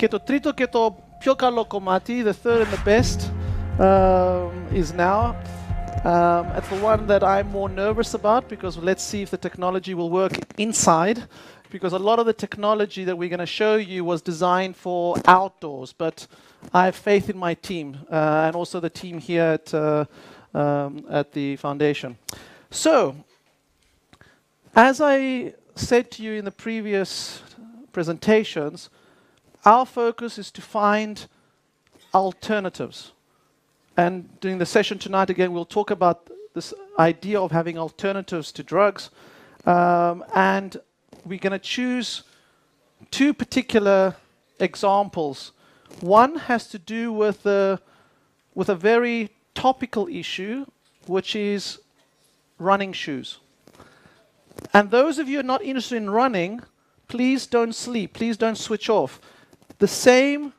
Και το τρίτο και το πιο καλό κομμάτι, the third and the best, is now. It's the one that I'm more nervous about, because let's see if the technology will work inside, because a lot of the technology that we're going to show you was designed for outdoors, but I have faith in my team and also the team here at the foundation. So, as I said to you in the previous presentations, our focus is to find alternatives. And during the session tonight, again, we'll talk about this idea of having alternatives to drugs. And we're going to choose two particular examples. One has to do with a very topical issue, which is running shoes. And those of you who are not interested in running, please don't sleep, please don't switch off. The same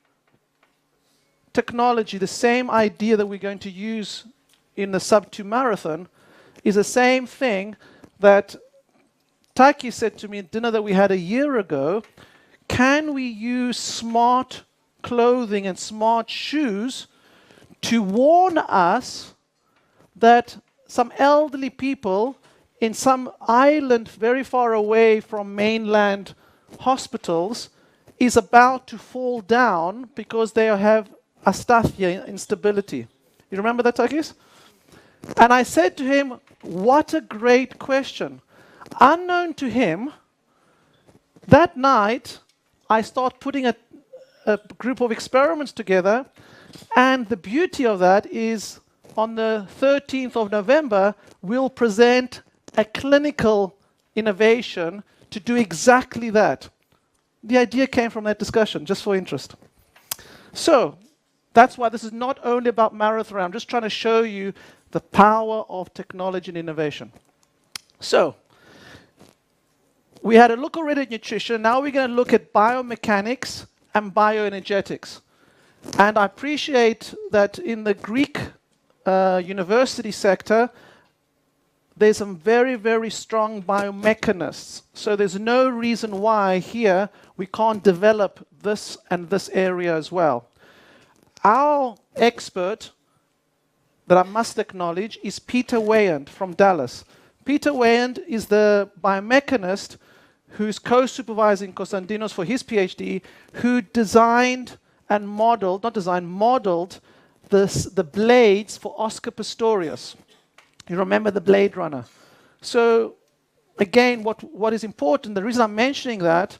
technology, the same idea that we're going to use in the sub-2 marathon is the same thing that Taki said to me at dinner that we had a year ago. Can we use smart clothing and smart shoes to warn us that some elderly people in some island very far away from mainland hospitals is about to fall down because they have astathia, instability. You remember that, Takis? And I said to him, what a great question. Unknown to him, that night, I start putting a group of experiments together, and the beauty of that is on the 13th of November, we'll present a clinical innovation to do exactly that. The idea came from that discussion, just for interest. So, that's why this is not only about marathon. I'm just trying to show you the power of technology and innovation. So, we had a look already at nutrition. Now we're going to look at biomechanics and bioenergetics. And I appreciate that in the Greek university sector, there's some very, very strong biomechanists. So there's no reason why here we can't develop this and this area as well. Our expert that I must acknowledge is Peter Weyand from Dallas. Peter Weyand is the biomechanist who's co-supervising Konstantinos for his PhD, who designed and modeled, not designed, modeled the blades for Oscar Pistorius. You remember the Blade Runner. So, again, what is important, the reason I'm mentioning that,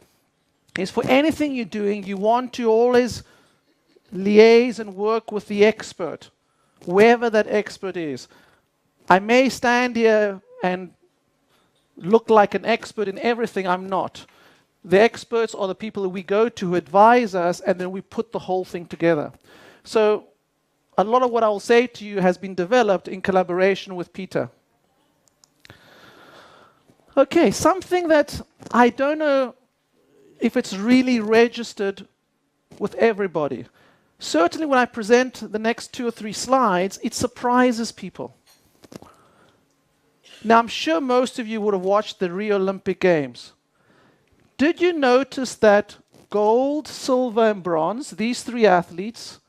is for anything you're doing, you want to always liaise and work with the expert, wherever that expert is. I may stand here and look like an expert in everything. I'm not. The experts are the people that we go to who advise us, and then we put the whole thing together. So a lot of what I will say to you has been developed in collaboration with Peter. Okay, something that I don't know if it's really registered with everybody. Certainly when I present the next 2 or 3 slides, it surprises people. Now, I'm sure most of you would have watched the Rio Olympic Games. Did you notice that gold, silver, and bronze, these 3 athletes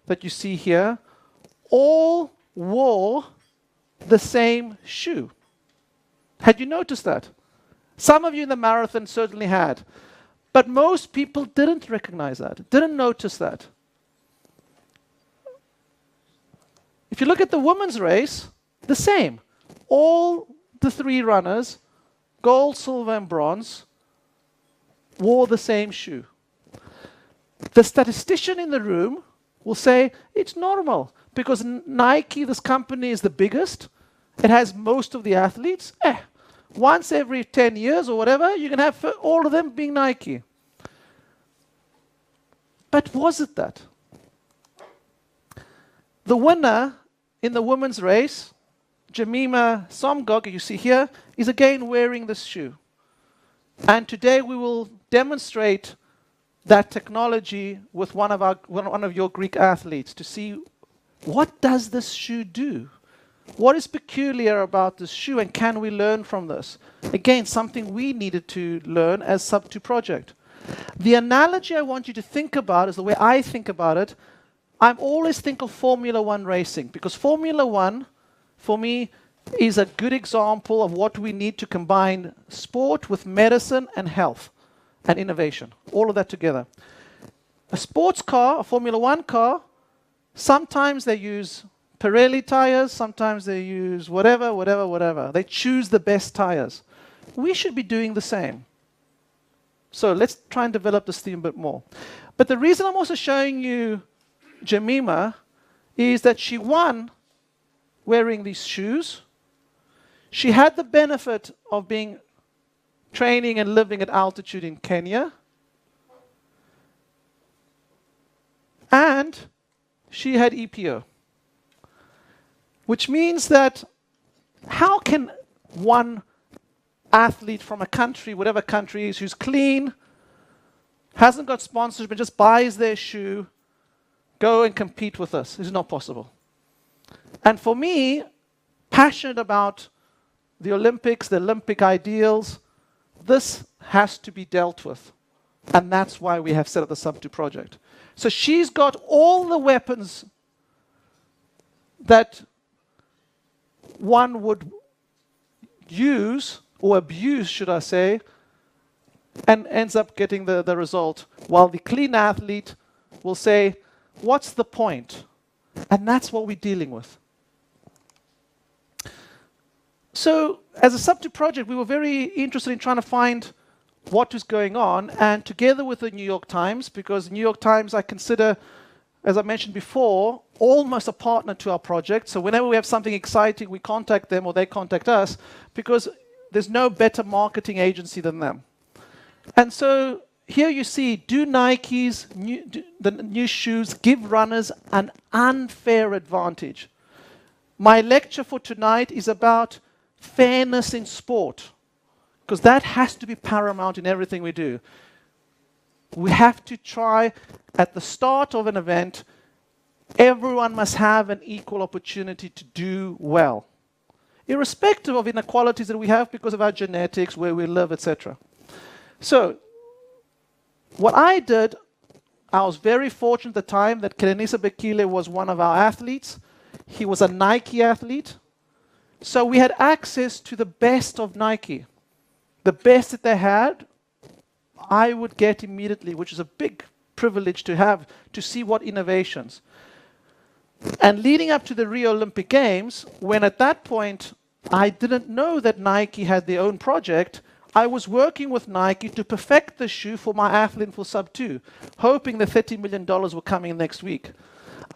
that you see here, all wore the same shoe? Had you noticed that? Some of you in the marathon certainly had. But most people didn't recognize that, didn't notice that. If you look at the women's race, the same. All the 3 runners, gold, silver, and bronze, wore the same shoe. The statistician in the room will say, it's normal, because Nike, this company, is the biggest. It has most of the athletes. Once every 10 years or whatever, you can have all of them being Nike. But was it that? The winner in the women's race, Jemima Somgog, you see here, is again wearing this shoe. And today we will demonstrate that technology with one of your Greek athletes to see what does this shoe do? What is peculiar about this shoe, and can we learn from this? Again, something we needed to learn as sub-2 project. The analogy I want you to think about is the way I think about it. I always think of Formula One racing, because Formula One, for me, is a good example of what we need to combine sport with medicine and health and innovation, all of that together. A sports car, a Formula One car, sometimes they use Pirelli tires, sometimes they use whatever. They choose the best tires. We should be doing the same. So let's try and develop this theme a bit more. But the reason I'm also showing you Jemima is that she won wearing these shoes. She had the benefit of being training and living at altitude in Kenya. And she had EPO. Which means that how can one athlete from a country, whatever country it is, who's clean, hasn't got sponsorship, but just buys their shoe, go and compete with us? It's not possible. And for me, passionate about the Olympics, the Olympic ideals, this has to be dealt with. And that's why we have set up the Sub2 project. So she's got all the weapons that one would use, or abuse, should I say, and ends up getting the result, while the clean athlete will say, what's the point? And that's what we're dealing with. So as a Sub2 project, we were very interested in trying to find what was going on, and together with the New York Times, because the New York Times I consider, as I mentioned before, almost a partner to our project. So whenever we have something exciting, we contact them or they contact us, because there's no better marketing agency than them. And so here you see, do Nike's the new shoes give runners an unfair advantage? My lecture for tonight is about fairness in sport, because that has to be paramount in everything we do. We have to try, at the start of an event, everyone must have an equal opportunity to do well, irrespective of inequalities that we have because of our genetics, where we live, etc. So, what I did, I was very fortunate at the time that Kenenisa Bekele was one of our athletes. He was a Nike athlete. So we had access to the best of Nike. The best that they had, I would get immediately, which is a big privilege to have, to see what innovations. And leading up to the Rio Olympic Games, when at that point I didn't know that Nike had their own project, I was working with Nike to perfect the shoe for my athlete for Sub2, hoping the $30 million were coming next week.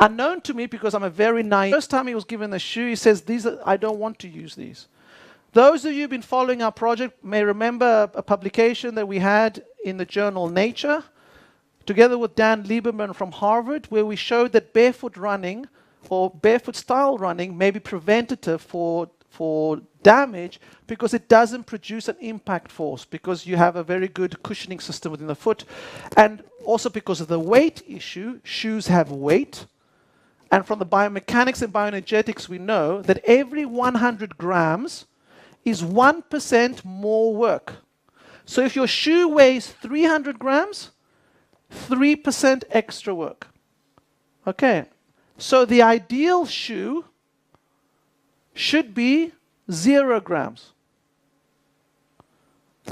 Unknown to me, because I'm a very naive. First time he was given the shoe, he says, I don't want to use these. Those of you who've been following our project may remember a publication that we had in the journal Nature, together with Dan Lieberman from Harvard, where we showed that barefoot running or barefoot style running may be preventative for damage because it doesn't produce an impact force, because you have a very good cushioning system within the foot. And also because of the weight issue, shoes have weight. And from the biomechanics and bioenergetics, we know that every 100 grams is 1% more work. So if your shoe weighs 300 grams, 3% extra work. Okay, so the ideal shoe should be 0 grams.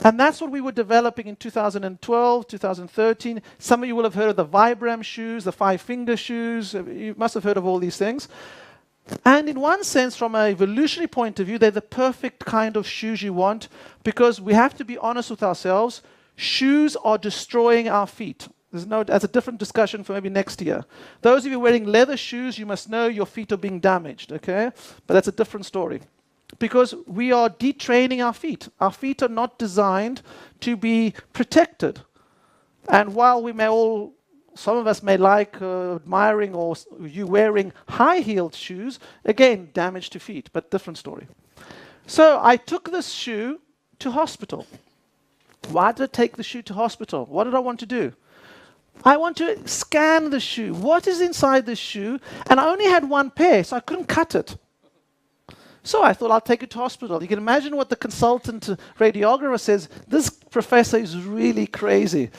And that's what we were developing in 2012, 2013. Some of you will have heard of the Vibram shoes, the 5-finger shoes. You must have heard of all these things. And in one sense, from an evolutionary point of view, they're the perfect kind of shoes you want, because we have to be honest with ourselves. Shoes are destroying our feet. That's a different discussion for maybe next year. Those of you wearing leather shoes, you must know your feet are being damaged, okay? But that's a different story. Because we are detraining our feet. Our feet are not designed to be protected. And while we may all, some of us may like admiring or you wearing high-heeled shoes, again, damage to feet, but different story. So I took this shoe to hospital. Why did I take the shoe to hospital? What did I want to do? I want to scan the shoe. What is inside the shoe? And I only had one pair, so I couldn't cut it. So I thought I'll take it to hospital. You can imagine what the consultant radiographer says. This professor is really crazy.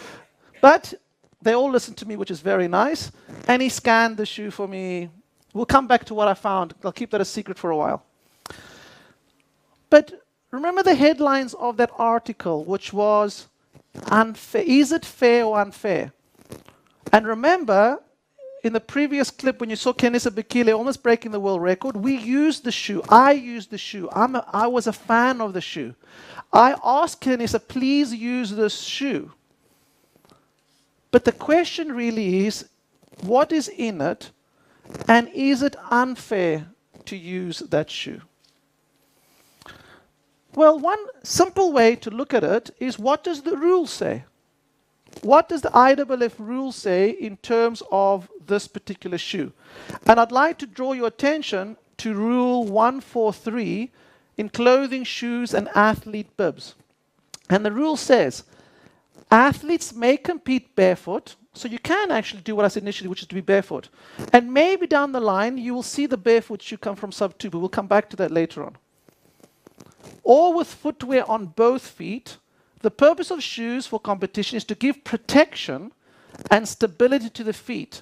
But they all listened to me, which is very nice. And he scanned the shoe for me. We'll come back to what I found. I'll keep that a secret for a while. But remember the headlines of that article, which was, unfair. Is it fair or unfair? And remember, in the previous clip, when you saw Kenenisa Bekele almost breaking the world record, we used the shoe. I used the shoe. I was a fan of the shoe. I asked Kenenisa, please use this shoe. But the question really is, what is in it, and is it unfair to use that shoe? Well, one simple way to look at it is, what does the rule say? What does the IAAF rule say in terms of this particular shoe? And I'd like to draw your attention to Rule 143 in clothing, shoes, and athlete bibs. And the rule says, athletes may compete barefoot, so you can actually do what I said initially, which is to be barefoot. And maybe down the line, you will see the barefoot shoe come from sub 2, but we'll come back to that later on. Or with footwear on both feet. The purpose of shoes for competition is to give protection and stability to the feet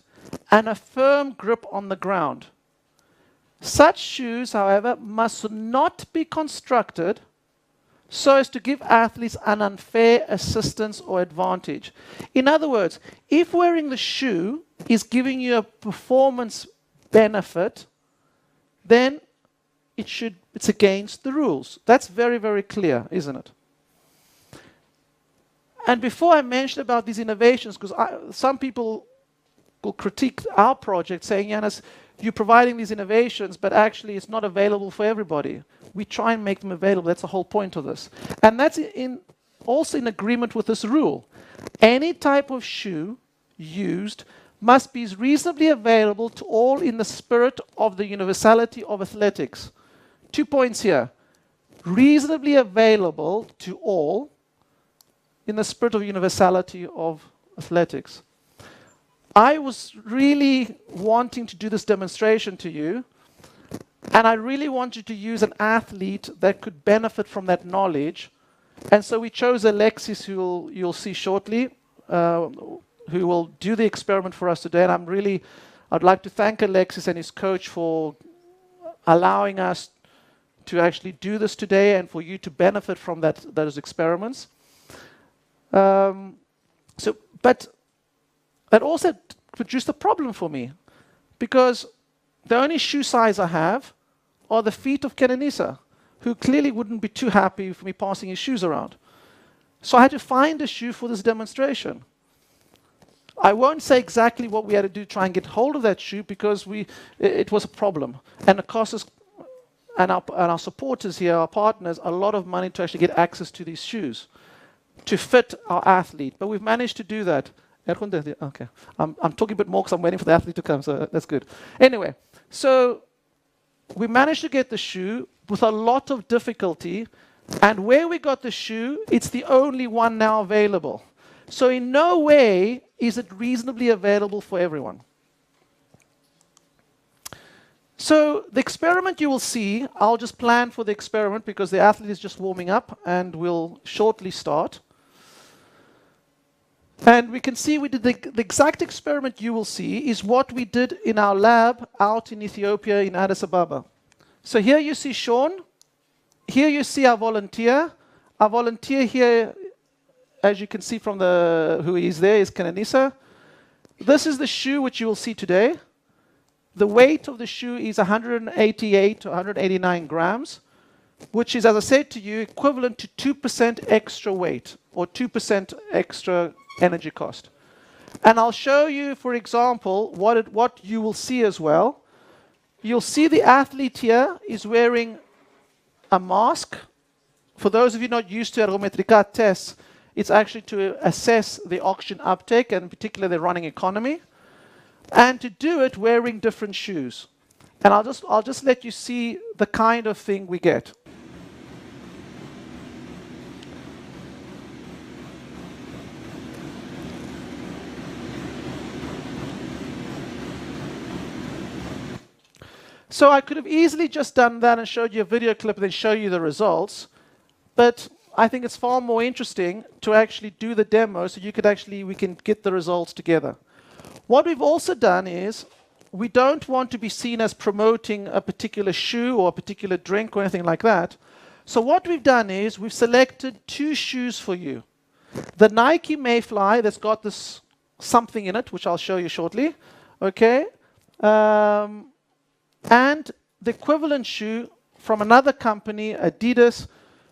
and a firm grip on the ground. Such shoes, however, must not be constructed so as to give athletes an unfair assistance or advantage. In other words, if wearing the shoe is giving you a performance benefit, then it's against the rules. That's very, very clear, isn't it? And before I mention about these innovations, because some people will critique our project saying, Yanis, you're providing these innovations, but actually it's not available for everybody. We try and make them available. That's the whole point of this. And that's also in agreement with this rule. Any type of shoe used must be reasonably available to all in the spirit of the universality of athletics. 2 points here. Reasonably available to all in the spirit of universality of athletics. I was really wanting to do this demonstration to you, and I really wanted to use an athlete that could benefit from that knowledge. And so we chose Alexis, who you'll see shortly, who will do the experiment for us today. And I'd like to thank Alexis and his coach for allowing us to actually do this today and for you to benefit from those experiments. But that also produced a problem for me, because the only shoe size I have are the feet of Kenenisa, who clearly wouldn't be too happy for me passing his shoes around. So I had to find a shoe for this demonstration. I won't say exactly what we had to do to try and get hold of that shoe, because it was a problem. And it cost us, and our supporters here, our partners, a lot of money to actually get access to these shoes to fit our athlete. But we've managed to do that. Okay, I'm talking a bit more because I'm waiting for the athlete to come, so that's good. Anyway, so we managed to get the shoe with a lot of difficulty, and where we got the shoe, it's the only one now available. So in no way is it reasonably available for everyone. So the experiment you will see, I'll just plan for the experiment because the athlete is just warming up and we'll shortly start. And we can see we did the exact experiment you will see is what we did in our lab out in Ethiopia in Addis Ababa. So here you see Sean. Here you see our volunteer. Our volunteer here, as you can see from who is there, is Kenenisa. This is the shoe which you will see today. The weight of the shoe is 188 to 189 grams, which is, as I said to you, equivalent to 2% extra weight or 2% extra energy cost. And I'll show you, for example, what you will see as well. You'll see the athlete here is wearing a mask. For those of you not used to ergometrica tests, it's actually to assess the oxygen uptake, and in particular the running economy, and to do it wearing different shoes. And I'll just let you see the kind of thing we get. So I could have easily just done that and showed you a video clip and then show you the results. But I think it's far more interesting to actually do the demo so we can get the results together. What we've also done is we don't want to be seen as promoting a particular shoe or a particular drink or anything like that. So what we've done is we've selected 2 shoes for you. The Nike Mayfly that's got this something in it, which I'll show you shortly, okay? And the equivalent shoe from another company, Adidas,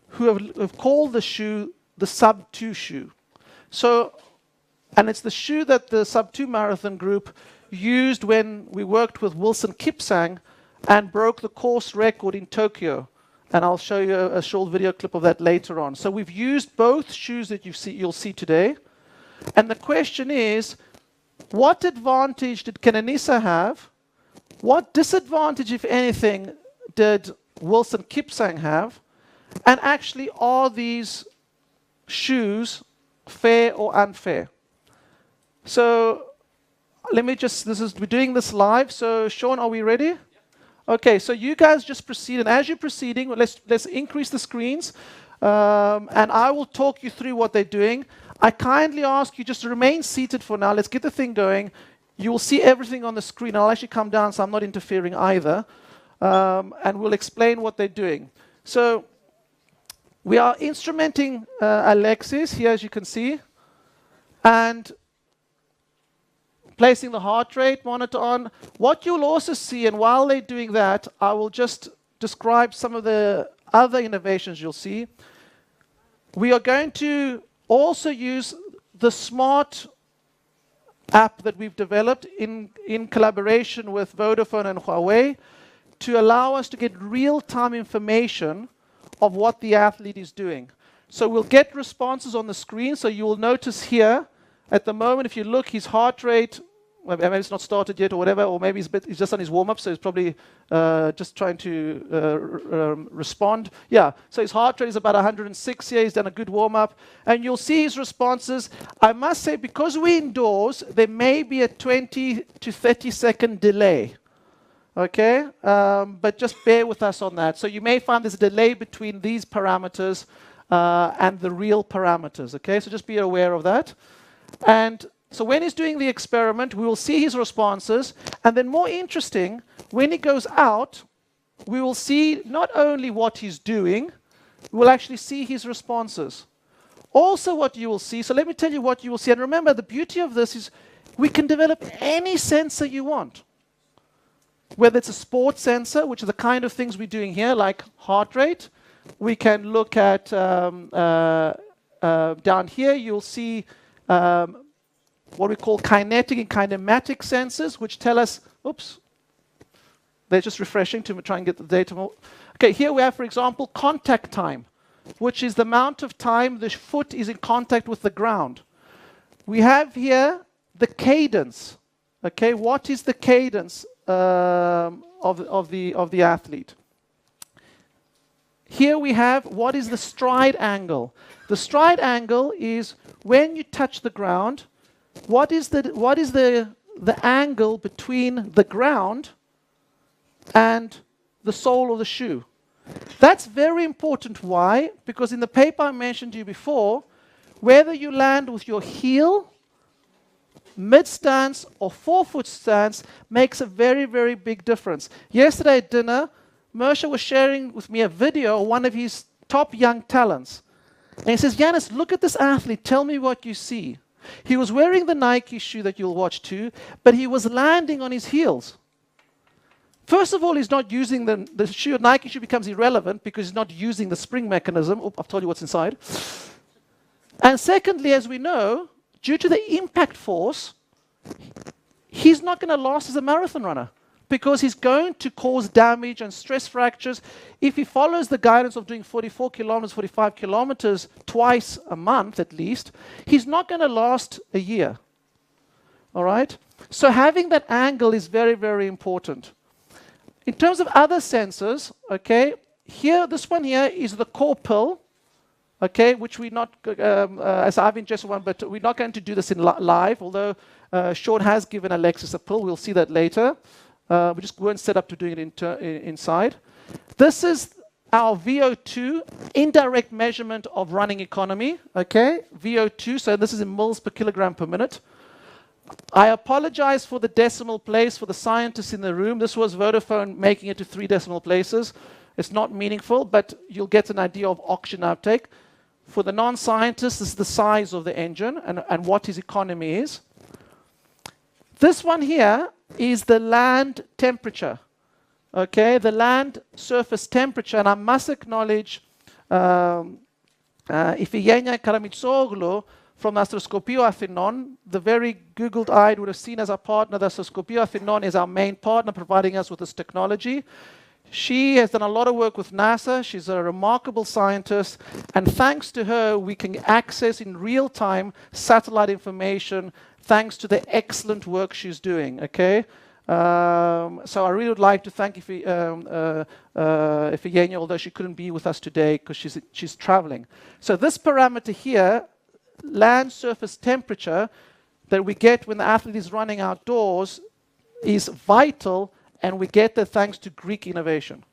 who have called the shoe the Sub 2 shoe. So, and it's the shoe that the Sub 2 Marathon group used when we worked with Wilson Kipsang and broke the course record in Tokyo. And I'll show you a short video clip of that later on. So we've used both shoes that you'll see today. And the question is, what advantage did Kenenisa have? What disadvantage, if anything, did Wilson Kipsang have? And actually, are these shoes fair or unfair? So let me just, we're doing this live. So Sean, are we ready? Okay, so you guys just proceed, and as you're proceeding, let's increase the screens, and I will talk you through what they're doing. I kindly ask you just to remain seated for now. Let's get the thing going. You will see everything on the screen. I'll actually come down, so I'm not interfering either, and we'll explain what they're doing. So we are instrumenting Alexis here, as you can see, and placing the heart rate monitor on. What you'll also see, and while they're doing that, I will just describe some of the other innovations you'll see. We are going to also use the smart app that we've developed in collaboration with Vodafone and Huawei to allow us to get real-time information of what the athlete is doing. So we'll get responses on the screen. So you will notice here, at the moment, if you look, his heart rate, well, maybe it's not started yet or whatever, or maybe he's just on his warm-up, so he's probably just trying to respond. Yeah, so his heart rate is about 106 here. He's done a good warm-up. And you'll see his responses. I must say, because we're indoors, there may be a 20 to 30-second delay. Okay? But just bear with us on that. So you may find there's a delay between these parameters and the real parameters. Okay? So just be aware of that. And so when he's doing the experiment, we will see his responses. And then more interesting, when he goes out, we will see not only what he's doing, we will actually see his responses. Also what you will see, so let me tell you what you will see. And remember, the beauty of this is we can develop any sensor you want. Whether it's a sports sensor, which are the kind of things we're doing here, like heart rate. We can look at, down here, you'll see what we call kinetic and kinematic sensors, which tell us, oops, they're just refreshing to try and get the data more. Okay, here we have, for example, contact time, which is the amount of time the foot is in contact with the ground. We have here the cadence. Okay, what is the cadence of the athlete? Here we have what is the stride angle. The stride angle is when you touch the ground, what is the angle between the ground and the sole of the shoe? That's very important. Why? Because in the paper I mentioned to you before, whether you land with your heel, mid-stance, or forefoot stance makes a very, very big difference. Yesterday at dinner, Mersha was sharing with me a video of one of his top young talents. And he says, Yanis, look at this athlete. Tell me what you see. He was wearing the Nike shoe that you'll watch too, but he was landing on his heels. First of all, he's not using the shoe. Nike shoe becomes irrelevant because he's not using the spring mechanism. Oh, I've told you what's inside. And secondly, as we know, due to the impact force, he's not going to last as a marathon runner because he's going to cause damage and stress fractures. If he follows the guidance of doing 44 kilometers, 45 kilometers twice a month at least, he's not going to last a year. All right? So having that angle is very, very important. In terms of other sensors, okay, here, this one here is the core pill, okay, which we're not, as I've ingested one, but we're not going to do this in live, although Sean has given Alexis a pill. We'll see that later. We just weren't set up to doing it inside. This is our VO2, indirect measurement of running economy, okay? VO2, so this is in moles per kilogram per minute. I apologize for the decimal place for the scientists in the room. This was Vodafone making it to 3 decimal places. It's not meaningful, but you'll get an idea of oxygen uptake. For the non-scientists, this is the size of the engine and what his economy is. This one here is the land temperature. Okay, the land surface temperature, and I must acknowledge Ifigenia Karamitsoglu from Astroskopio Athinon. The very Googled-eyed would have seen as our partner, the Astroskopio Athinon is our main partner providing us with this technology. She has done a lot of work with NASA. She's a remarkable scientist, and thanks to her, we can access in real time satellite information thanks to the excellent work she's doing, okay? So I really would like to thank Ifigenia, although she couldn't be with us today because she's traveling. So this parameter here, land surface temperature, that we get when the athlete is running outdoors is vital, and we get that thanks to Greek innovation.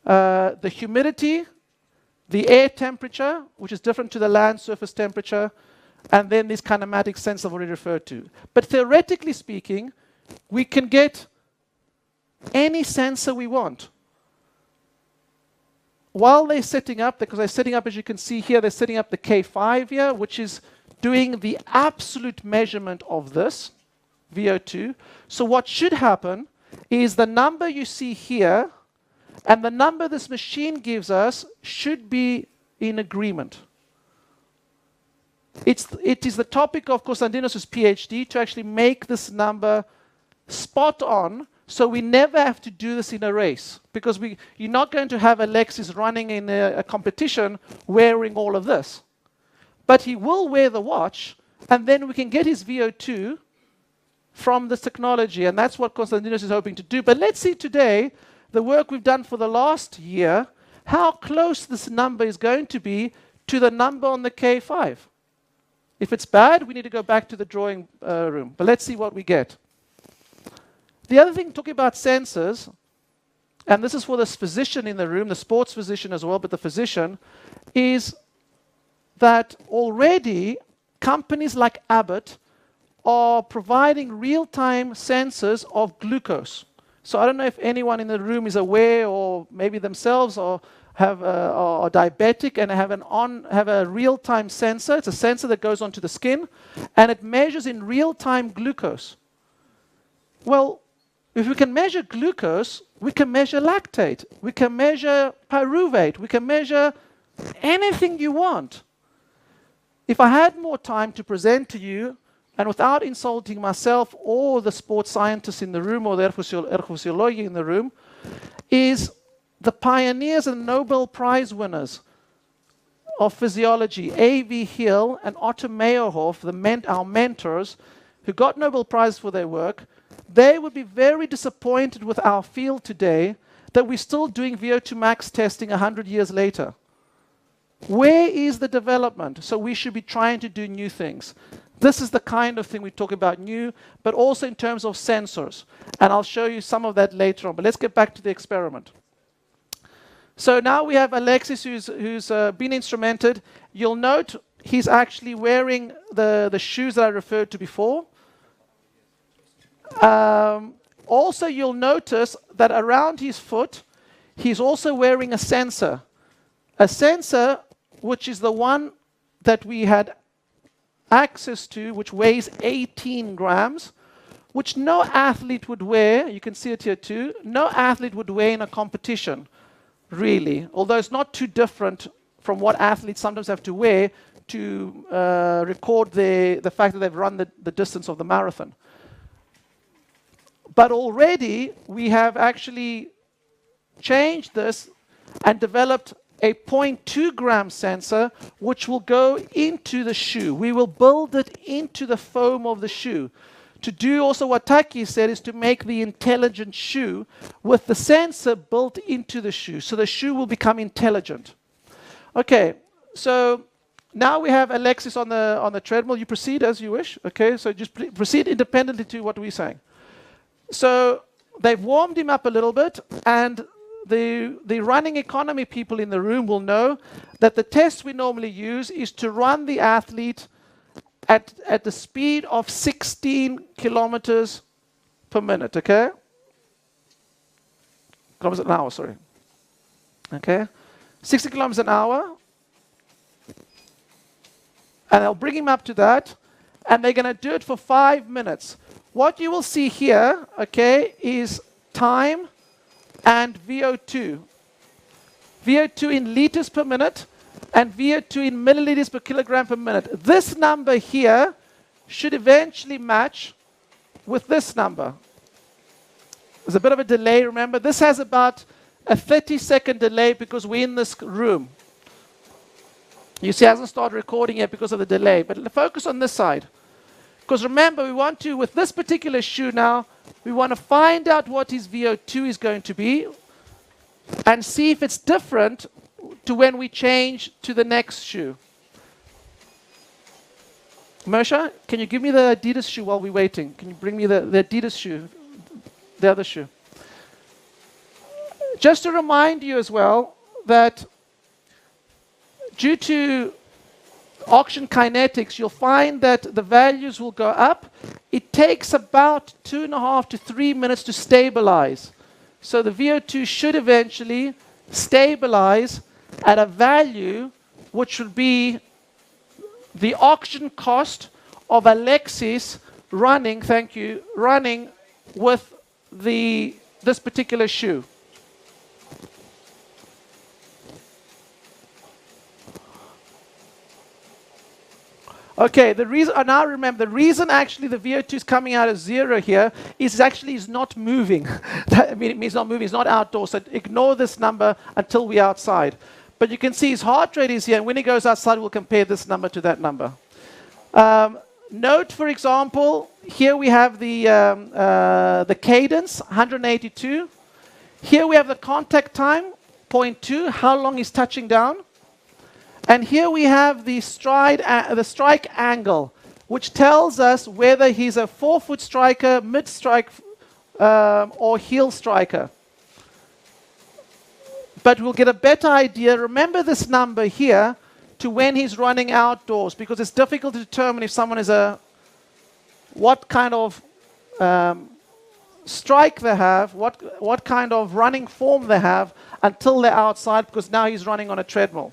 The humidity, the air temperature, which is different to the land surface temperature, and then these kinematic sensors I've already referred to. But theoretically speaking, we can get any sensor we want. While they're setting up, because they're setting up, as you can see here, they're setting up the K5 here, which is doing the absolute measurement of this, VO2. So what should happen is the number you see here and the number this machine gives us should be in agreement. It is the topic of Konstantinos' PhD to actually make this number spot on, so we never have to do this in a race, because you're not going to have Alexis running in a competition wearing all of this. But he will wear the watch, and then we can get his VO2 from this technology, and that's what Konstantinos is hoping to do. But let's see today, the work we've done for the last year, how close this number is going to be to the number on the K5. If it's bad, we need to go back to the drawing room. But let's see what we get. The other thing, talking about sensors, and this is for this physician in the room, the sports physician as well, but the physician, is that already companies like Abbott are providing real-time sensors of glucose. So I don't know if anyone in the room is aware, or maybe themselves are diabetic and have a real-time sensor. It's a sensor that goes onto the skin, and it measures in real-time glucose. Well, if we can measure glucose, we can measure lactate, we can measure pyruvate, we can measure anything you want. If I had more time to present to you, and without insulting myself or the sports scientists in the room or the ergophysiology in the room, is the pioneers and Nobel Prize winners of physiology, A.V. Hill and Otto Meyerhoff, our mentors, who got Nobel Prize for their work, they would be very disappointed with our field today that we're still doing VO2 max testing 100 years later. Where is the development? So we should be trying to do new things. This is the kind of thing we talk about new, but also in terms of sensors. And I'll show you some of that later on. But let's get back to the experiment. So now we have Alexis who's been instrumented. You'll note he's actually wearing the shoes that I referred to before. Also, you'll notice that around his foot, he's also wearing a sensor. A sensor which is the one that we had access to, which weighs 18 grams, which no athlete would wear. You can see it here too. No athlete would wear in a competition, really, although it's not too different from what athletes sometimes have to wear to record the fact that they've run the distance of the marathon. But already we have actually changed this and developed a 0.2 gram sensor, which will go into the shoe. We will build it into the foam of the shoe. To do also what Taki said is to make the intelligent shoe with the sensor built into the shoe. So the shoe will become intelligent. Okay, so now we have Alexis on the treadmill. You proceed as you wish. Okay, so just proceed independently to what we're saying. So they've warmed him up a little bit, and the running economy people in the room will know that the test we normally use is to run the athlete at the speed of 16 kilometers per minute, okay? Kilometers an hour, sorry. Okay? 60 kilometers an hour. And I'll bring him up to that. And they're going to do it for 5 minutes. What you will see here, okay, is time and VO2. VO2 in liters per minute and VO2 in milliliters per kilogram per minute. This number here should eventually match with this number. There's a bit of a delay, remember. This has about a 30-second delay because we're in this room. You see, it hasn't started recording yet because of the delay. But focus on this side. Because remember, we want to, with this particular shoe now, we want to find out what his VO2 is going to be and see if it's different to when we change to the next shoe. Moshe, can you give me the Adidas shoe while we're waiting? Can you bring me the Adidas shoe, the other shoe? Just to remind you as well that due to auction kinetics, you'll find that the values will go up. It takes about 2.5 to 3 minutes to stabilize. So the VO2 should eventually stabilize at a value which would be the auction cost of Alexis running, thank you, running with this particular shoe. Okay, the reason, now remember, the reason actually the VO2 is coming out as 0 here is actually he's not moving. I mean, it means not moving, he's not outdoors, so ignore this number until we're outside. But you can see his heart rate is here, and when he goes outside, we'll compare this number to that number. Note, for example, here we have the cadence, 182. Here we have the contact time, 0.2, how long he's touching down. And here we have the strike angle, which tells us whether he's a forefoot striker, mid-strike, or heel striker. But we'll get a better idea. Remember this number here to when he's running outdoors, because it's difficult to determine if someone is what kind of strike they have, what kind of running form they have until they're outside, because now he's running on a treadmill.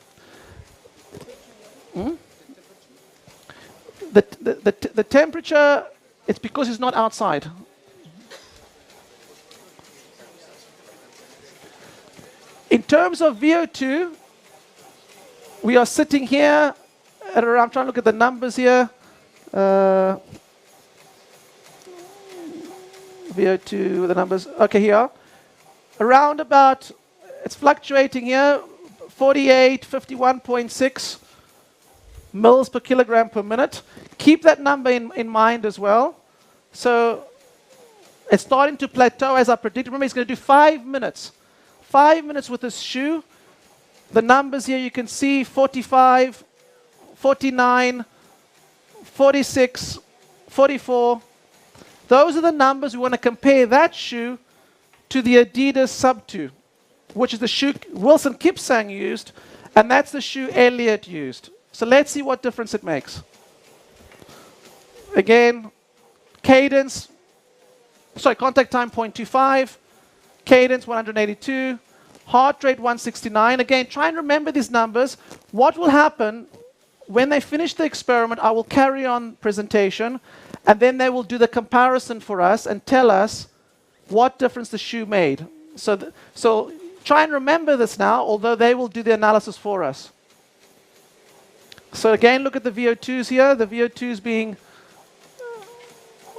The temperature, it's because he's not outside. In terms of VO2, we are sitting here at around, I'm trying to look at the numbers here. VO2, the numbers, okay, here. Around about, it's fluctuating here, 48, 51.6 mils per kilogram per minute. Keep that number in mind as well. So it's starting to plateau as I predicted. Remember, he's going to do 5 minutes. 5 minutes with this shoe. The numbers here you can see 45, 49, 46, 44. Those are the numbers we want to compare that shoe to the Adidas Sub 2, which is the shoe Wilson Kipsang used, and that's the shoe Elliott used. So let's see what difference it makes. Again, cadence, contact time 0.25, cadence 182, heart rate 169. Again, try and remember these numbers. What will happen when they finish the experiment, I will carry on presentation, and then they will do the comparison for us and tell us what difference the shoe made. So try and remember this now, although they will do the analysis for us. So again, look at the VO2s here. The VO2s being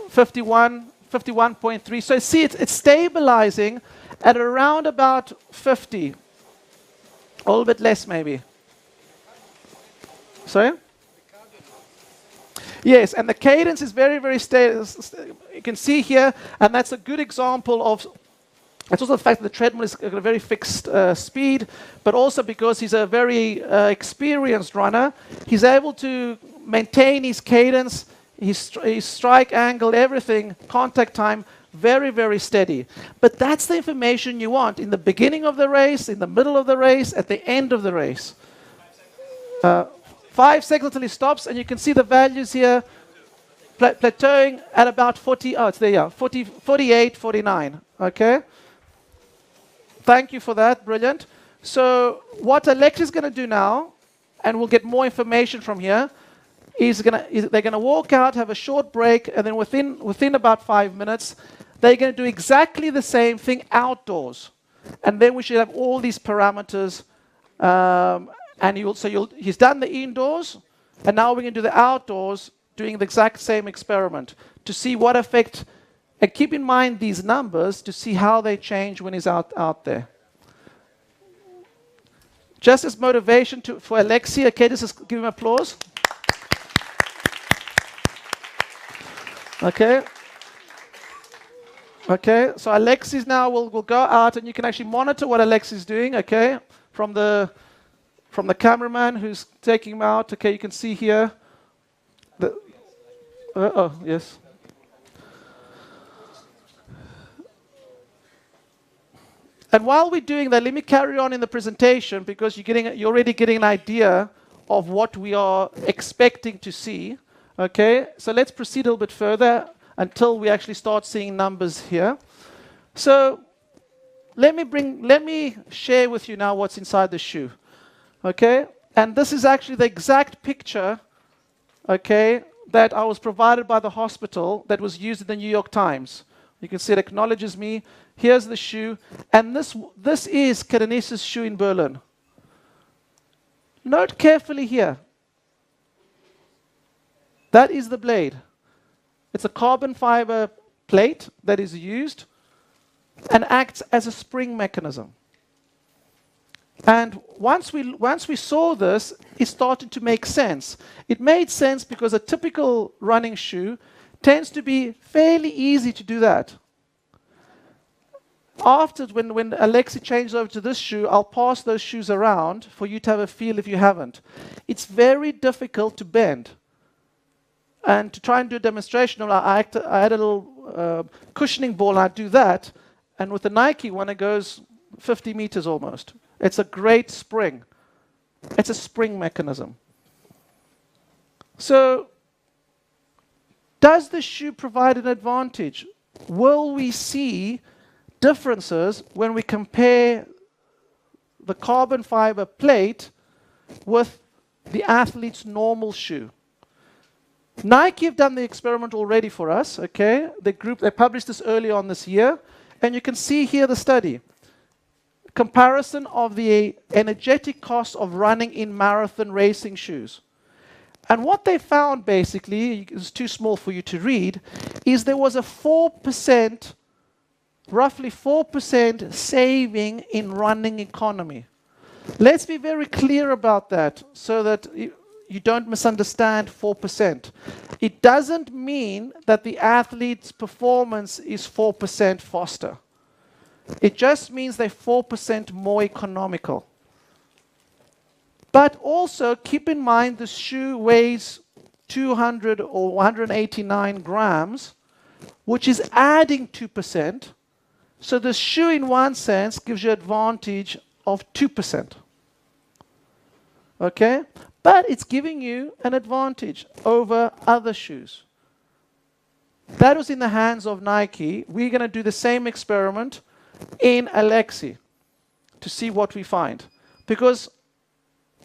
51, 51.3. So see, it's stabilizing at around about 50. A little bit less, maybe. Sorry? Yes, and the cadence is very, very stable. You can see here, and that's a good example of. It's also the fact that the treadmill is at a very fixed speed, but also because he's a very experienced runner, he's able to maintain his cadence, his strike angle, everything, contact time, Very, very steady. But that's the information you want in the beginning of the race, in the middle of the race, at the end of the race. 5 seconds until he stops, and you can see the values here plateauing at about 40, oh, it's there, yeah, 40, 48, 49, okay? Thank you for that, brilliant. So what Alex is going to do now, and we'll get more information from here, is they're going to walk out, have a short break, and then within about 5 minutes, they're going to do exactly the same thing outdoors. And then we should have all these parameters, and he's done the indoors, and now we're going to do the outdoors, doing the exact same experiment to see what effect, and keep in mind these numbers to see how they change when he's out there. Just as motivation for Alexi, okay, just give him applause. Okay. Okay, so Alexis now will go out, and you can actually monitor what Alexis is doing, okay, from the cameraman who's taking him out. Okay, you can see here. Oh, yes. And while we're doing that, let me carry on in the presentation, because you're already getting an idea of what we are expecting to see. Okay, so let's proceed a little bit further until we actually start seeing numbers here. So let me share with you now what's inside the shoe. Okay, and this is actually the exact picture, okay, that I was provided by the hospital that was used in the New York Times. You can see it acknowledges me. Here's the shoe, and this is Kadenis's shoe in Berlin. Note carefully here. That is the blade. It's a carbon fiber plate that is used and acts as a spring mechanism. And once we saw this, it started to make sense. It made sense because a typical running shoe tends to be fairly easy to do that. After, when Alexi changes over to this shoe, I'll pass those shoes around for you to have a feel if you haven't. It's very difficult to bend. And to try and do a demonstration, I had a little cushioning ball, and I do that. And with the Nike one, it goes 50 meters almost. It's a great spring. It's a spring mechanism. So, does the shoe provide an advantage? Will we see differences when we compare the carbon fiber plate with the athlete's normal shoe? Nike have done the experiment already for us, okay? They published this early on this year, and you can see here the study. Comparison of the energetic cost of running in marathon racing shoes. And what they found, basically, it's too small for you to read, is there was a 4%, roughly 4% saving in running economy. Let's be very clear about that so that you don't misunderstand 4%. It doesn't mean that the athlete's performance is 4% faster. It just means they're 4% more economical. But also keep in mind the shoe weighs 200 or 189 grams, which is adding 2%. So the shoe in one sense gives you advantage of 2%. Okay? But it's giving you an advantage over other shoes. That was in the hands of Nike. We're going to do the same experiment in Alexi to see what we find. Because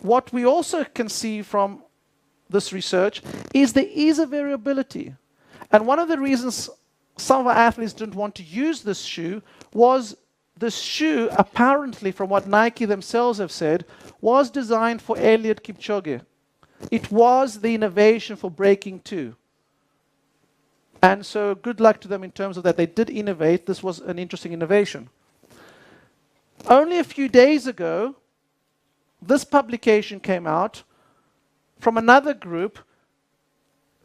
what we also can see from this research is there is a variability. And one of the reasons some of our athletes didn't want to use this shoe was this shoe, apparently, from what Nike themselves have said, was designed for Eliud Kipchoge. It was the innovation for breaking 2. And so good luck to them in terms of that. They did innovate. This was an interesting innovation. Only a few days ago, this publication came out from another group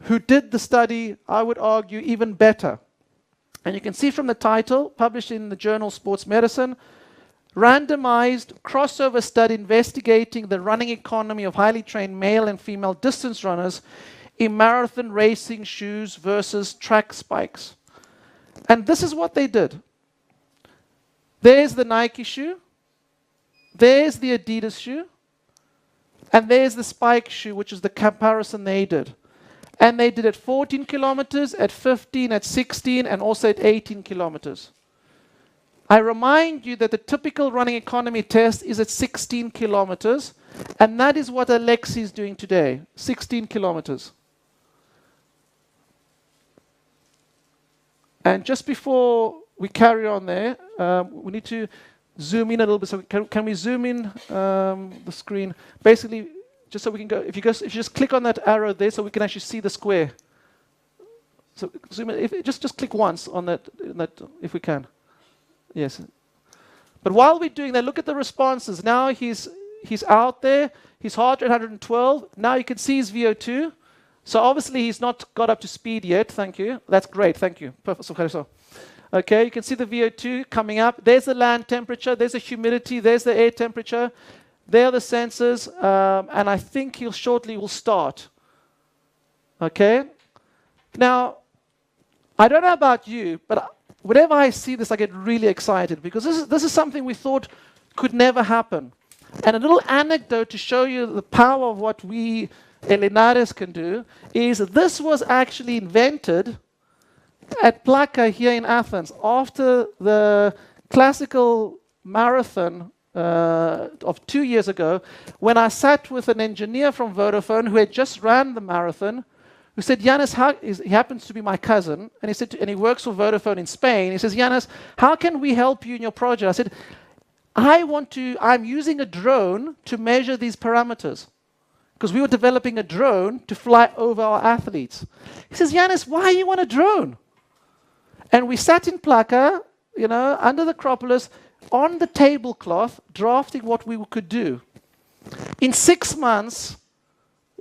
who did the study, I would argue, even better. And you can see from the title, published in the journal Sports Medicine, randomized crossover study investigating the running economy of highly trained male and female distance runners in marathon racing shoes versus track spikes. And this is what they did. There's the Nike shoe. There's the Adidas shoe. And there's the Spike shoe, which is the comparison they did. And they did at 14 kilometers, at 15, at 16, and also at 18 kilometers. I remind you that the typical running economy test is at 16 kilometers, and that is what Alexi is doing today, 16 kilometers. And just before we carry on there, we need to zoom in a little bit. So can we zoom in the screen? Basically, just so we can go, if you just click on that arrow there so we can actually see the square. So zoom in, just click once on that, if we can. Yes. But while we're doing that, look at the responses. Now he's out there, his heart rate 112. Now you can see his VO2. So obviously he's not got up to speed yet. Thank you. That's great. Thank you. Perfect. Okay, you can see the VO2 coming up. There's the land temperature. There's the humidity. There's the air temperature. There are the sensors. And I think he'll shortly will start. Okay. Now, I don't know about you, but whenever I see this, I get really excited because this is something we thought could never happen. And a little anecdote to show you the power of what we Elinares can do is this was actually invented at Plaka here in Athens after the classical marathon of 2 years ago, when I sat with an engineer from Vodafone who had just ran the marathon, who said, Yanis, he happens to be my cousin, and he said, and he works for Vodafone in Spain. He says, Yanis, how can we help you in your project? I said, I'm using a drone to measure these parameters. Because we were developing a drone to fly over our athletes. He says, Yanis, why you want a drone? And we sat in Plaka, under the Acropolis, on the tablecloth, drafting what we could do. In 6 months,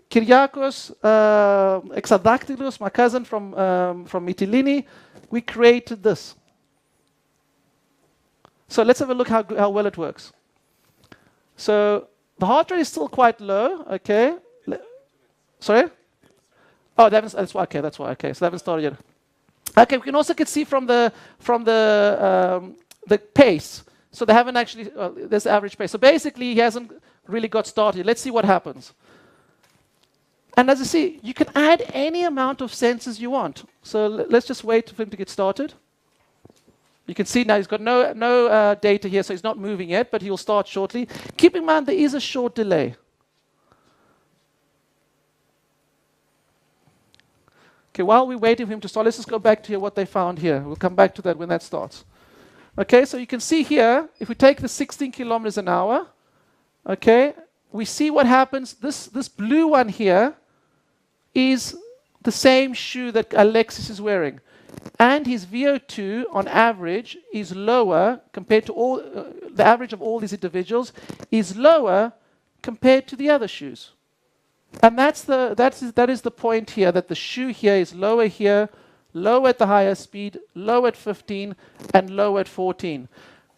Kyriakos Exadaktilos, my cousin from Mytilene, we created this. So let's have a look how well it works. So the heart rate is still quite low, okay. Sorry? Oh, that's why, okay, so they haven't started yet. Okay, we can also see from the pace. So they haven't actually, there's the average pace. So basically, he hasn't really got started. Let's see what happens. And as you see, you can add any amount of sensors you want. So let's just wait for him to get started. You can see now he's got no data here, so he's not moving yet, but he will start shortly. Keep in mind there is a short delay. Okay, while we're waiting for him to start, let's just go back to what they found here. We'll come back to that when that starts. Okay, so you can see here, if we take the 16 kilometers an hour, okay, we see what happens. This blue one here is the same shoe that Alexis is wearing. And his VO2 on average is lower compared to all, the average of all these individuals is lower compared to the other shoes. And that is the point here, that the shoe here is lower here, low at the higher speed, low at 15, and low at 14.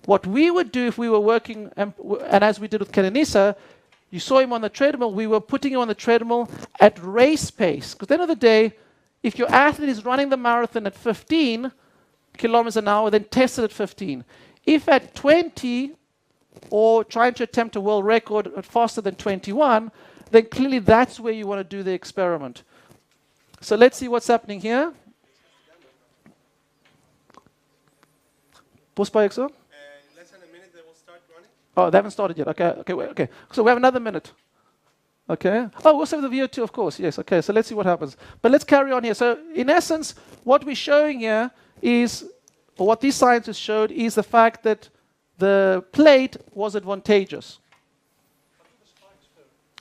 What we would do if we were working, and as we did with Kenenisa, you saw him on the treadmill, we were putting him on the treadmill at race pace. Because at the end of the day, if your athlete is running the marathon at 15 kilometers an hour, then test it at 15. If at 20, or trying to attempt a world record at faster than 21, then clearly that's where you want to do the experiment. So let's see what's happening here. In less than a minute, they will start running. Oh, they haven't started yet. Okay. So we have another minute. Okay. Oh, we'll save the VO2, of course. Yes. Okay. So let's see what happens. But let's carry on here. So in essence, what we're showing here is, or what these scientists showed, is the fact that the plate was advantageous.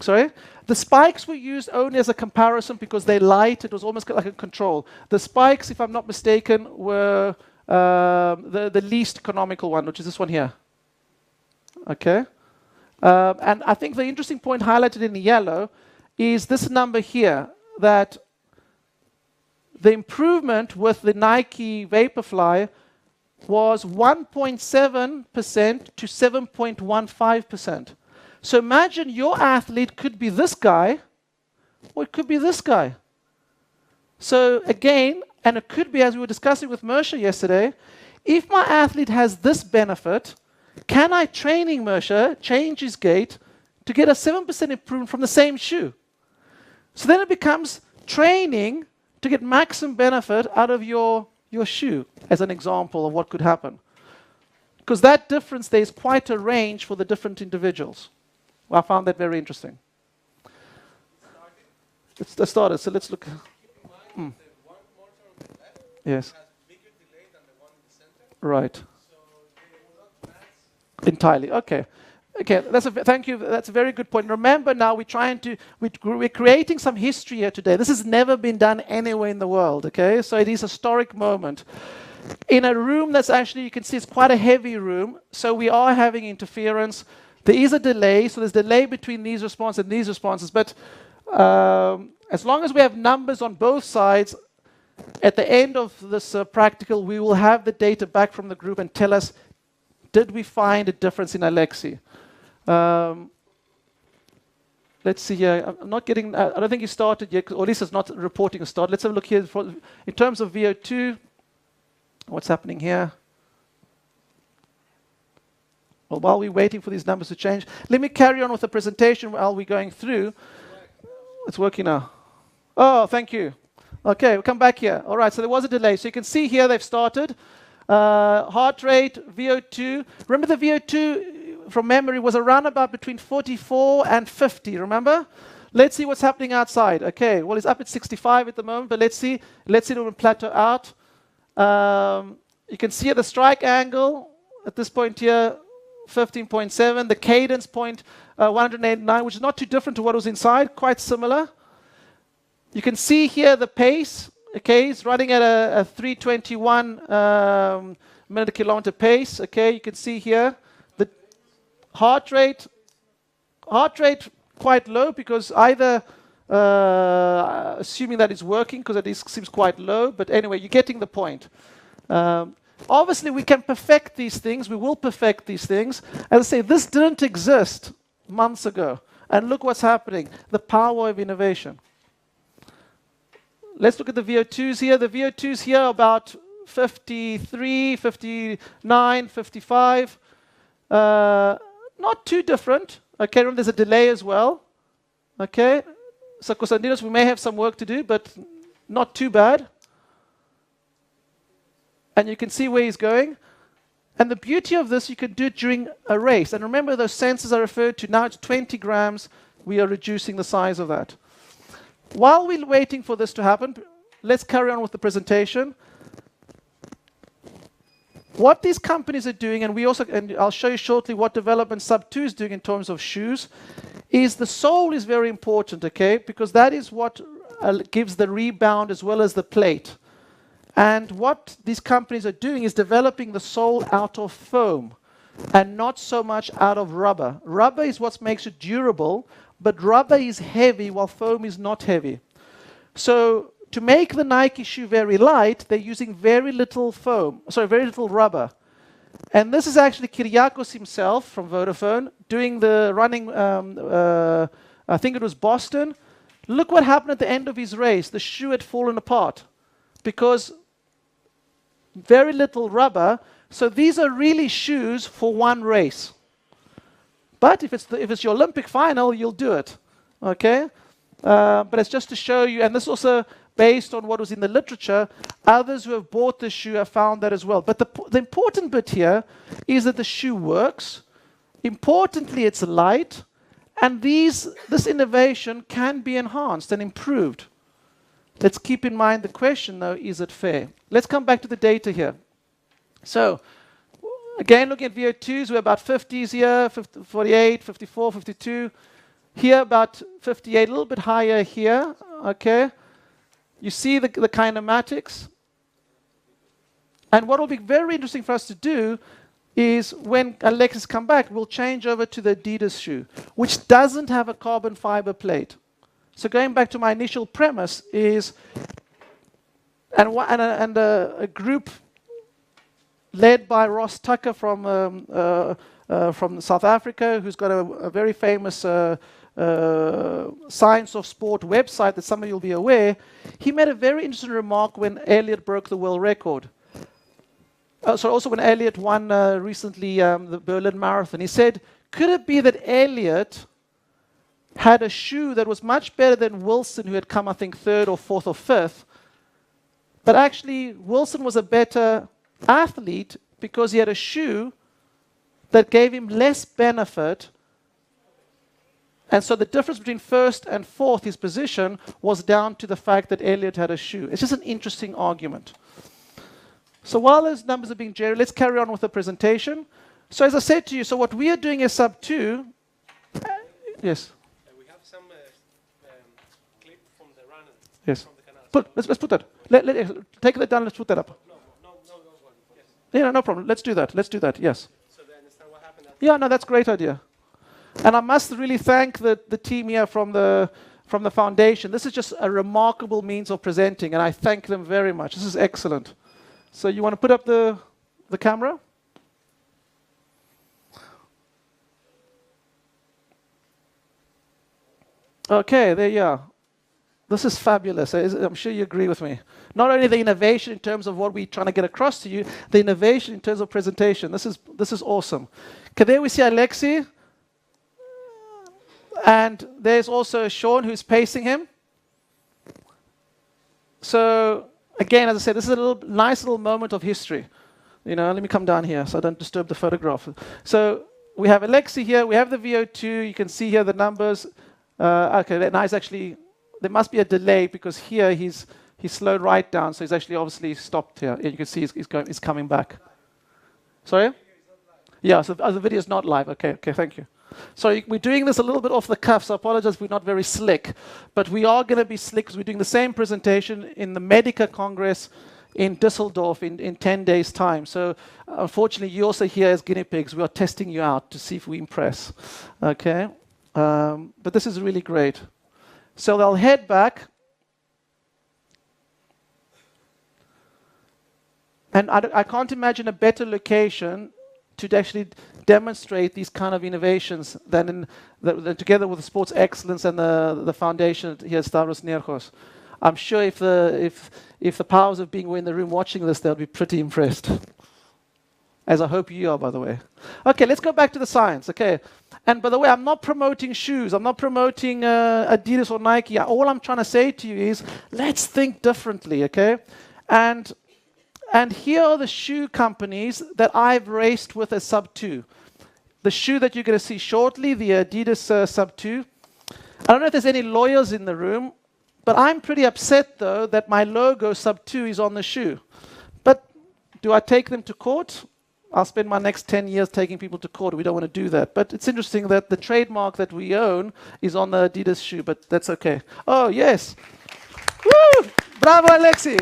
Sorry? The spikes were used only as a comparison because they're light. It was almost like a control. The spikes, if I'm not mistaken, were the least economical one, which is this one here. Okay? And I think the interesting point highlighted in the yellow is this number here, that the improvement with the Nike Vaporfly was 1.7% to 7.15%. So imagine your athlete could be this guy, or it could be this guy. So again, and it could be, as we were discussing with Mersha yesterday, if my athlete has this benefit, can I, training Mersha, change his gait to get a 7% improvement from the same shoe? So then it becomes training to get maximum benefit out of your shoe, as an example of what could happen. Because that difference, there's quite a range for the different individuals. Well, I found that very interesting. It's the starter, so let's look. Keep in mind that one motor on the left Yes. has bigger delay than the one in the center. Right. So they will not match. Entirely. Okay. Okay. Thank you. That's a very good point. Remember, now we're creating some history here today. This has never been done anywhere in the world. Okay. So it is a historic moment in a room that's actually, you can see, it's quite a heavy room. So we are having interference. There is a delay. So there's delay between these responses and these responses. But as long as we have numbers on both sides, at the end of this practical, we will have the data back from the group and tell us, did we find a difference in Alexi? Let's see here. I'm not getting, I don't think he started yet, or at least it's not reporting a start. Let's have a look here. In terms of VO2, what's happening here? Well, while we're waiting for these numbers to change, let me carry on with the presentation while we're going through. It's working now. Oh, thank you. Okay, we'll come back here. All right, so there was a delay. So you can see here they've started. Heart rate, VO2. Remember the VO2 from memory was around about between 44 and 50, remember? Let's see what's happening outside. Okay, well, it's up at 65 at the moment, but let's see it will plateau out. You can see at the strike angle at this point here, 15.7. The cadence point, 189, which is not too different to what was inside, quite similar. You can see here the pace. Okay, it's running at a 321 minute a kilometer pace. Okay, you can see here the heart rate quite low, because either assuming that it's working, because it seems quite low. But anyway, you're getting the point. Obviously, we can perfect these things. We will perfect these things. As I say, this didn't exist months ago. And look what's happening. The power of innovation. Let's look at the VO2s here. The VO2s here are about 53, 59, 55. Not too different. Okay, remember there's a delay as well. Okay, so Konstantinos, we may have some work to do, but not too bad. And you can see where he's going. And the beauty of this, you can do it during a race. And remember, those sensors I referred to, now it's 20 grams. We are reducing the size of that. While we're waiting for this to happen, let's carry on with the presentation. What these companies are doing, and I'll show you shortly what development Sub2 is doing in terms of shoes, is the sole is very important, okay? Because that is what gives the rebound as well as the plate. And what these companies are doing is developing the sole out of foam and not so much out of rubber. Rubber is what makes it durable, but rubber is heavy while foam is not heavy. So to make the Nike shoe very light, they're using very little rubber. And this is actually Kyriakos himself from Vodafone doing the running, I think it was Boston. Look what happened at the end of his race. The shoe had fallen apart because very little rubber. So these are really shoes for one race. But if it's your Olympic final, you'll do it. Okay? But it's just to show you, and this is also based on what was in the literature. Others who have bought the shoe have found that as well. But the important bit here is that the shoe works. Importantly, it's light. And this innovation can be enhanced and improved. Let's keep in mind the question, though, is it fair? Let's come back to the data here. So, again, looking at VO2s, we're about 50s here, 48, 54, 52. Here, about 58, a little bit higher here, okay? You see the kinematics. And what will be very interesting for us to do is when Alexis come back, we'll change over to the Adidas shoe, which doesn't have a carbon fiber plate. So going back to my initial premise is, and a group led by Ross Tucker from South Africa, who's got a very famous Science of Sport website that some of you will be aware, he made a very interesting remark when Elliot broke the world record. So also when Elliot won recently the Berlin Marathon, he said, could it be that Elliot had a shoe that was much better than Wilson, who had come, I think, 3rd or 4th or 5th, but actually Wilson was a better athlete because he had a shoe that gave him less benefit, and so the difference between 1st and 4th, his position, was down to the fact that Elliot had a shoe. It's just an interesting argument. So while those numbers are being generated, let's carry on with the presentation. So as I said to you, so what we are doing is sub 2. Yes? We have some clip from the runner. Yes. From the canal. Let's put that. Take that down, let's put that up. No. Yes. Yeah, no problem. Let's do that. Yes. So they understand what happened. Yeah, no, that's a great idea. And I must really thank the team here from the foundation. This is just a remarkable means of presenting, and I thank them very much. This is excellent. So you want to put up the camera? Okay, there you are. This is fabulous. I'm sure you agree with me. Not only the innovation in terms of what we're trying to get across to you, the innovation in terms of presentation. This is awesome. Okay, there we see Alexei. And there's also Sean who's pacing him. So again, as I said, this is a nice little moment of history. Let me come down here so I don't disturb the photograph. So we have Alexei here. We have the VO2. You can see here the numbers. Okay, now he's actually, there must be a delay because here he's slowed right down. So he's actually obviously stopped here. And you can see he's coming back. Sorry? Yeah, so the video is not live. Okay, thank you. Sorry, we're doing this a little bit off the cuff, so I apologize we're not very slick. But we are going to be slick because we're doing the same presentation in the Medica Congress in Düsseldorf in 10 days' time. So unfortunately, you also here as guinea pigs. We are testing you out to see if we impress. Okay? But this is really great. So I'll head back. And I can't imagine a better location to actually demonstrate these kind of innovations than together with the Sports Excellence and the foundation here at Stavros Niarchos. I'm sure if the powers of being were in the room watching this, they'll be pretty impressed. As I hope you are, by the way. Okay, let's go back to the science. Okay, and by the way, I'm not promoting shoes. I'm not promoting Adidas or Nike. All I'm trying to say to you is, let's think differently. Okay, and here are the shoe companies that I've raced with as sub 2. The shoe that you're going to see shortly, the Adidas sub 2. I don't know if there's any lawyers in the room, but I'm pretty upset, though, that my logo sub 2 is on the shoe. But do I take them to court? I'll spend my next 10 years taking people to court. We don't want to do that. But it's interesting that the trademark that we own is on the Adidas shoe, but that's okay. Oh, yes. Woo! Bravo, Alexei.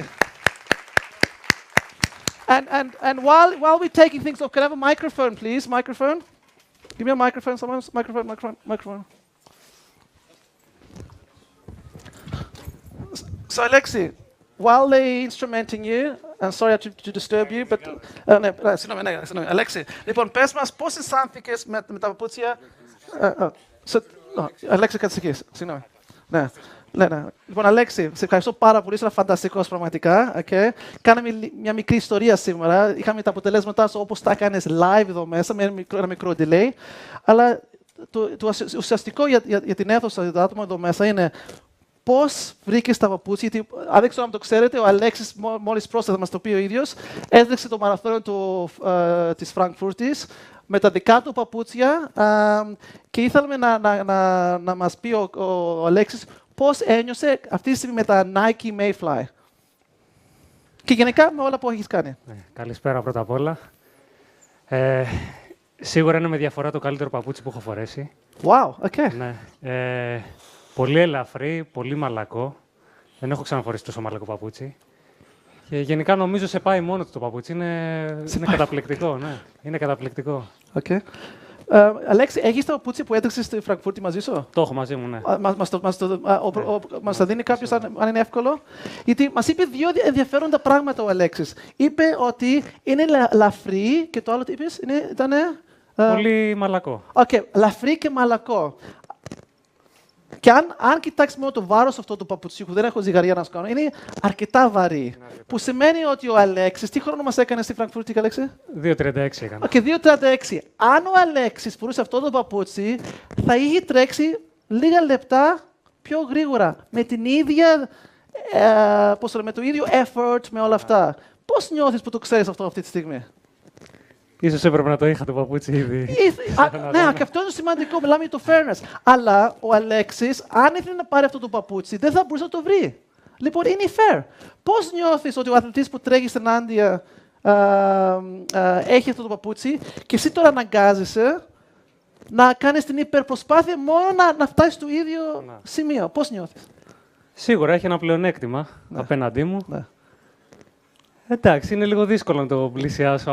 And while we're taking things off, can I have a microphone, please? Microphone? Give me a microphone, someone. Microphone. So, Alexei, while they're instrumenting you, I'm sorry to disturb you, but... Alexei, λοιπόν, πες μας πώς αισθάνθηκες με τα παπούτσια... Αλέξη, κάτσε εκεί, συγγνώμη. Ναι. Λοιπόν, Αλέξη, σε ευχαριστώ πάρα πολύ. Είσαι φανταστικός πραγματικά. Okay. Κάναμε μια μικρή ιστορία σήμερα. Είχαμε τα αποτελέσματά σου όπως τα έκανες live εδώ μέσα, με ένα μικρό delay. Αλλά το ουσιαστικό για την αίθουσα, για το άτομο εδώ μέσα είναι πώς βρήκες τα παπούτσια. Γιατί, αν δεν ξέρω αν το ξέρετε, ο Αλέξης μόλις πρόσθετα θα μας το πει ο ίδιος, έδειξε το μαραθώνιο της Φραγκφούρτης με τα δικά του παπούτσια και ήθελαμε να μας πει ο Αλέξης πώς ένιωσε αυτή τη στιγμή με τα Nike Mayfly. Και γενικά με όλα που έχεις κάνει. Καλησπέρα πρώτα απ' όλα. Σίγουρα είναι με διαφορά το καλύτερο παπούτσι που έχω φορέσει. Wow, okay. Ναι. Πολύ ελαφρύ, πολύ μαλακό. Δεν έχω ξαναφορήσει τόσο μαλακό παπούτσι. Και γενικά νομίζω σε πάει μόνο του το παπούτσι. Είναι καταπληκτικό, ναι. Είναι καταπληκτικό. Okay. Αλέξη, έχεις το παπούτσι που έδειξες στη Φραγκφούρτη μαζί σου? Το έχω μαζί μου, ναι. Μας το δίνει κάποιος αν είναι εύκολο? Γιατί μας είπε δύο ενδιαφέροντα πράγματα ο Αλέξης. Είπε ότι είναι λαφρύ και το άλλο τι είπες? Πολύ μαλακό. Okay, λαφρύ και μαλακό. Και αν κοιτάξει μόνο το βάρος αυτού του παπουτσιού, που δεν έχω ζυγαριά να σου κάνω, είναι αρκετά βαρύ. Που σημαίνει ότι ο Αλέξης, τι χρόνο μας έκανε στη Φραγκφούρτη, Αλέξη? 2.36 έκανα. Και 2.36. Αν ο Αλέξης φορούσε αυτό το παπούτσι, θα είχε τρέξει λίγα λεπτά πιο γρήγορα. Με την ίδια, με το ίδιο effort, με όλα αυτά. Πώς νιώθεις που το ξέρεις αυτό αυτή τη στιγμή? Ίσως έπρεπε να το είχα το παπούτσι ήδη. Ναι, και αυτό είναι σημαντικό, μιλάμε για το fairness. Αλλά ο Αλέξης, αν ήθελε να πάρει αυτό το παπούτσι, δεν θα μπορούσε να το βρει. Λοιπόν, είναι fair. Πώς νιώθεις ότι ο αθλητής που τρέχει στην Άντια έχει αυτό το παπούτσι και εσύ τώρα αναγκάζεσαι να κάνεις την υπερπροσπάθεια μόνο να φτάσεις στο ίδιο σημείο? Πώς νιώθεις? Σίγουρα έχει ένα πλεονέκτημα απέναντί μου. Ναι. Εντάξει, είναι λίγο δύσκολο να το πλησιάσω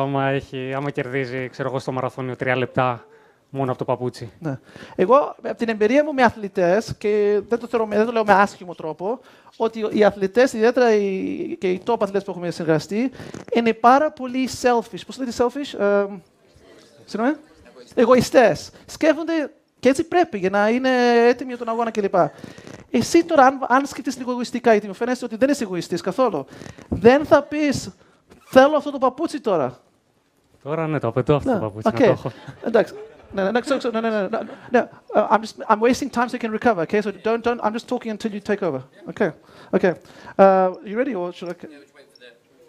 άμα κερδίζει, ξέρω εγώ, στο μαραθώνιο 3 λεπτά μόνο από το παπούτσι. Ναι. Εγώ, από την εμπειρία μου με αθλητές, και δεν το λέω με άσχημο τρόπο, ότι οι αθλητές, ιδιαίτερα και οι top αθλητές που έχουμε συνεργαστεί, είναι πάρα πολύ selfish. Πώς λέτε selfish? Συγγνώμη? Εγωιστές. Σκέφτονται και έτσι πρέπει για να είναι έτοιμοι για τον αγώνα κλπ. Εσύ τώρα, αν σκεφτείς λίγο εγωιστικά, γιατί μου φαίνεται ότι δεν είσαι εγωιστής καθόλου, δεν θα πεις θέλω αυτό το παπούτσι τώρα. Τώρα ναι, το απαιτώ αυτό το παπούτσι. Okay. Να το έχω. Εντάξει. No. I'm wasting time so you can recover. Okay, so don't. I'm just talking until you take over. Okay. You ready or should I?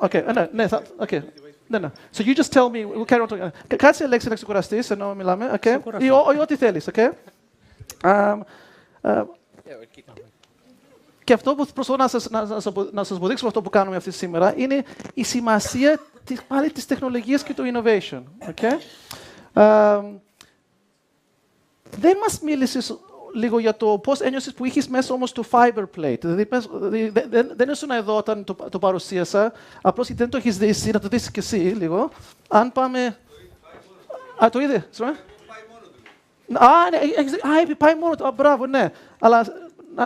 Okay. No. Okay. No. So you just tell me. We'll carry on talking. Κάτσε Αλέξη να ξεκουραστείς ενώ μιλάμε. Okay. Ή ό,τι θέλεις. Okay. Και αυτό που προσπαθώ να σας αποδείξω αυτό που κάνουμε αυτή σήμερα είναι η σημασία πάλι της τεχνολογίας και του innovation. Okay. Δεν μας μίλησες λίγο για το πώς ένιωσες που είχες μέσα όμως το fiber plate. Δηλαδή, δεν ήσουν εδώ όταν το παρουσίασα, απλώς γιατί δεν το έχεις δει εσύ, να το δεις και εσύ λίγο. Αν πάμε... το είδε, ναι, πάει μόνο του. Μπράβο, ναι. Αλλά,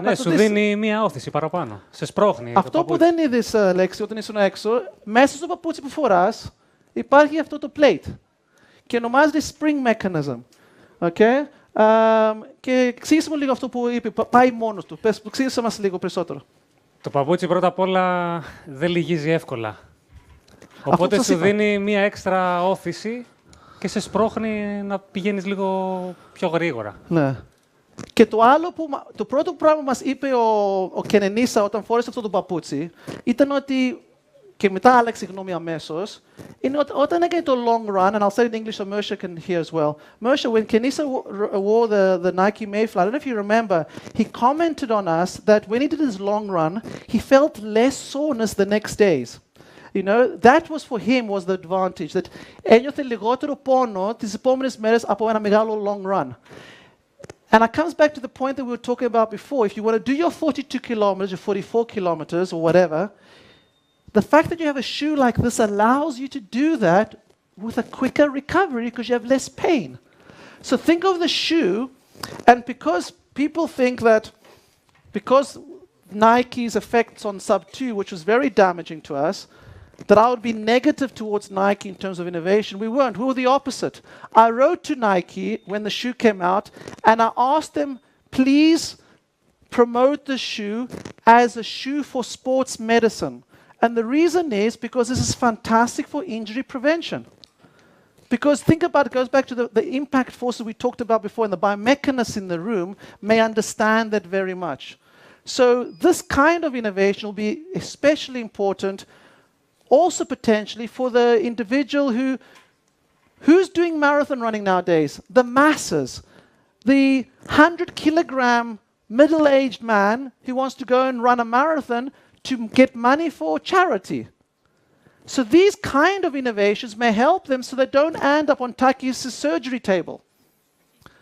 ναι, σου δίνει μία όθηση παραπάνω. Σε σπρώχνει. Αυτό που δεν είδες, Λέξη, όταν ήσουν έξω, μέσα στο παπούτσι που φοράς, υπάρχει αυτό το plate. Και ονομάζεται spring mechanism. Okay? Και εξήγησε μου λίγο αυτό που είπε, πάει μόνος του. Εξήγησε μας λίγο περισσότερο. Το παπούτσι πρώτα απ' όλα δεν λυγίζει εύκολα. Οπότε σου δίνει μία έξτρα όθηση και σε σπρώχνει να πηγαίνεις λίγο πιο γρήγορα. Ναι. Και το πρώτο πράγμα που μας είπε ο Κενενίσα όταν φόρεσε αυτό το παπούτσι ήταν ότι, και μετά άλλαξε γνώμη αμέσως, είναι ότι όταν έκανε το long run, and I'll say it in English so Moshe can hear as well. Moshe, when Kenisa wore the Nike Mayfly, I don't know if you remember, he commented on us that when he did his long run, he felt less soreness the next days. You know, that was for him was the advantage, that ένιωθε λιγότερο πόνο τις επόμενες μέρες από ένα μεγάλο long run. And it comes back to the point that we were talking about before. If you want to do your 42 kilometers, your 44 kilometers, or whatever, the fact that you have a shoe like this allows you to do that with a quicker recovery because you have less pain. So think of the shoe, and because people think that because Nike's effects on sub-2, which was very damaging to us, that I would be negative towards Nike in terms of innovation. We weren't. We were the opposite. I wrote to Nike when the shoe came out, and I asked them, please promote the shoe as a shoe for sports medicine. And the reason is because this is fantastic for injury prevention. Because think about it, goes back to the impact forces we talked about before, and the biomechanists in the room may understand that very much. So this kind of innovation will be especially important also potentially for the individual who's doing marathon running nowadays, the masses, the 100-kilogram middle-aged man who wants to go and run a marathon to get money for charity. So these kind of innovations may help them so they don't end up on Taki's surgery table.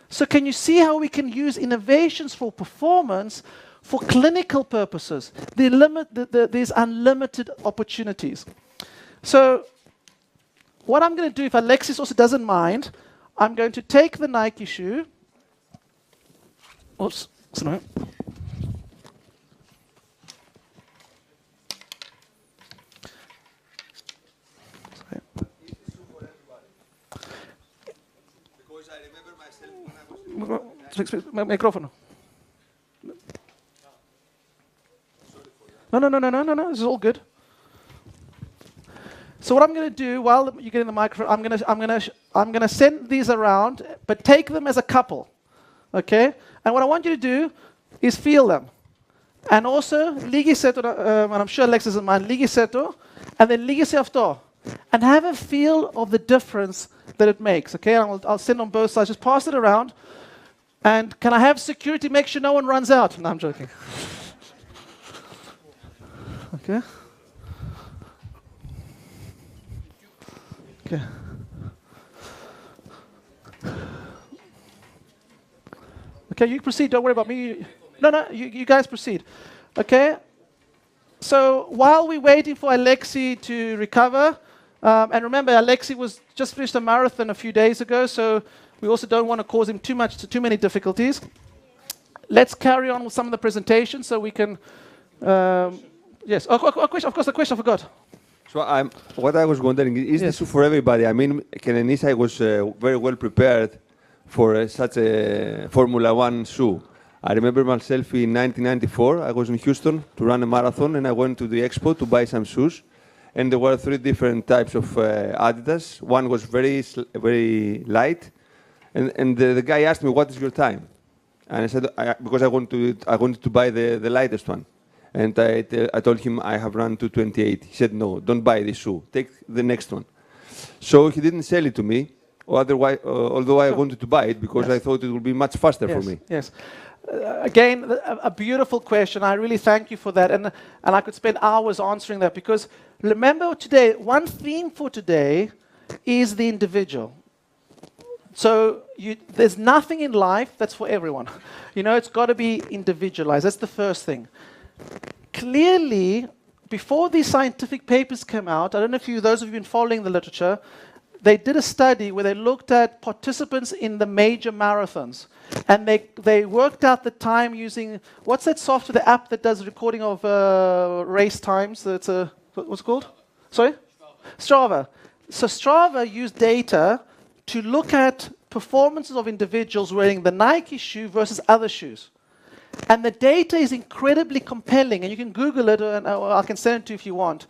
So can you see how we can use innovations for performance for clinical purposes? There's unlimited opportunities. So what I'm going to do, if Alexis also doesn't mind, I'm going to take the Nike shoe. Oops, sorry. Μικρόφωνο. No. This is all good. So what I'm going to do while you're getting the microphone, I'm going to send these around, but take them as a couple, okay? And what I want you to do is feel them, and also ligiseto, and I'm sure Alex doesn't mind, ligiseto, and then ligise αυτό, and have a feel of the difference that it makes, okay? I'll send on both sides. Just pass it around, and can I have security make sure no one runs out? No, I'm joking. Okay. Okay. Okay, you proceed. Don't worry about me. No, you guys proceed. Okay. So while we're waiting for Alexei to recover, and remember, Alexei was just finished a marathon a few days ago, so we also don't want to cause him too many difficulties. Let's carry on with some of the presentations so we can. Yes. A question. Of course, the question I forgot. So what I was wondering is this for everybody? I mean, Kenenisa was very well prepared for such a Formula One shoe. I remember myself in 1994, I was in Houston to run a marathon, and I went to the expo to buy some shoes. And there were 3 different types of Adidas. One was very light, and the guy asked me, "What is your time?" And I said, because I wanted to buy the lightest one. And I told him I have run 2:28. He said, "No, don't buy this shoe. Take the next one." So he didn't sell it to me, although I wanted to buy it because I thought it would be much faster for me. Yes. Again, a beautiful question. I really thank you for that. And I could spend hours answering that because remember today, one theme for today is the individual. So there's nothing in life that's for everyone. It's got to be individualized. That's the first thing. Clearly, before these scientific papers came out, I don't know if those of you who've been following the literature, they did a study where they looked at participants in the major marathons. And they worked out the time using, what's that software, the app that does recording of race times? What's it called? Sorry? Strava. So Strava used data to look at performances of individuals wearing the Nike shoe versus other shoes. And the data is incredibly compelling, and you can Google it, and I can send it to you if you want,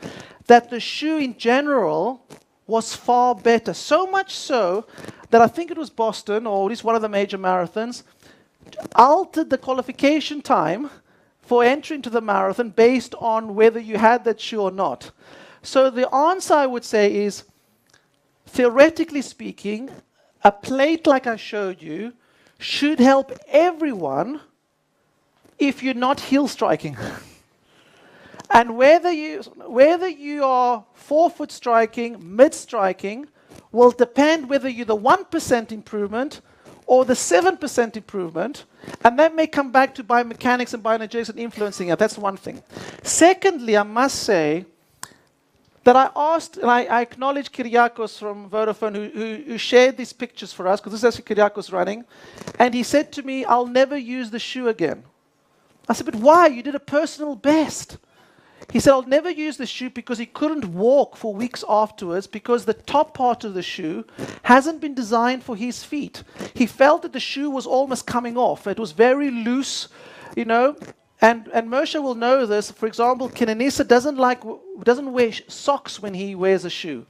that the shoe in general was far better. So much so that I think it was Boston, or at least one of the major marathons, altered the qualification time for entry into the marathon based on whether you had that shoe or not. So the answer, I would say, is, theoretically speaking, a plate like I showed you should help everyone if you're not heel striking. And whether you are forefoot striking, mid striking, will depend whether you're the 1% improvement or the 7% improvement, and that may come back to biomechanics and bioenergetics and influencing it. That's one thing. Secondly, I must say that I asked, and I acknowledge Kyriakos from Vodafone who shared these pictures for us, because this is actually Kyriakos running, and he said to me, "I'll never use the shoe again." I said, "But why? You did a personal best." He said, "I'll never use the shoe because he couldn't walk for weeks afterwards because the top part of the shoe hasn't been designed for his feet. He felt that the shoe was almost coming off. It was very loose, And Moshe will know this. For example, Kenenisa doesn't wear socks when he wears a shoe.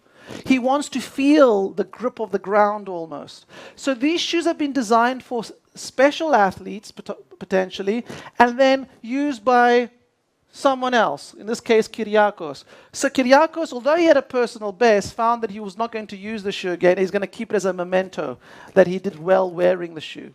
He wants to feel the grip of the ground almost. So these shoes have been designed for special athletes, potentially, and then used by someone else, in this case, Kyriakos. So Kyriakos, although he had a personal best, found that he was not going to use the shoe again. He's going to keep it as a memento that he did well wearing the shoe.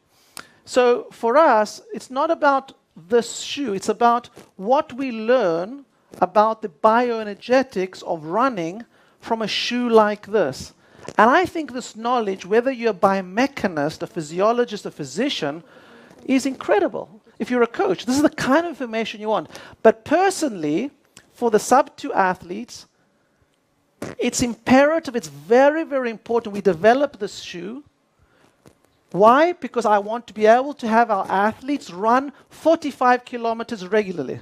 So for us, it's not about this shoe. It's about what we learn about the bioenergetics of running from a shoe like this. And I think this knowledge, whether you're a biomechanist, a physiologist, a physician, is incredible. If you're a coach, this is the kind of information you want. But personally, for the sub-2 athletes, it's imperative, it's very, very important we develop this shoe. Why? Because I want to be able to have our athletes run 45 kilometers regularly.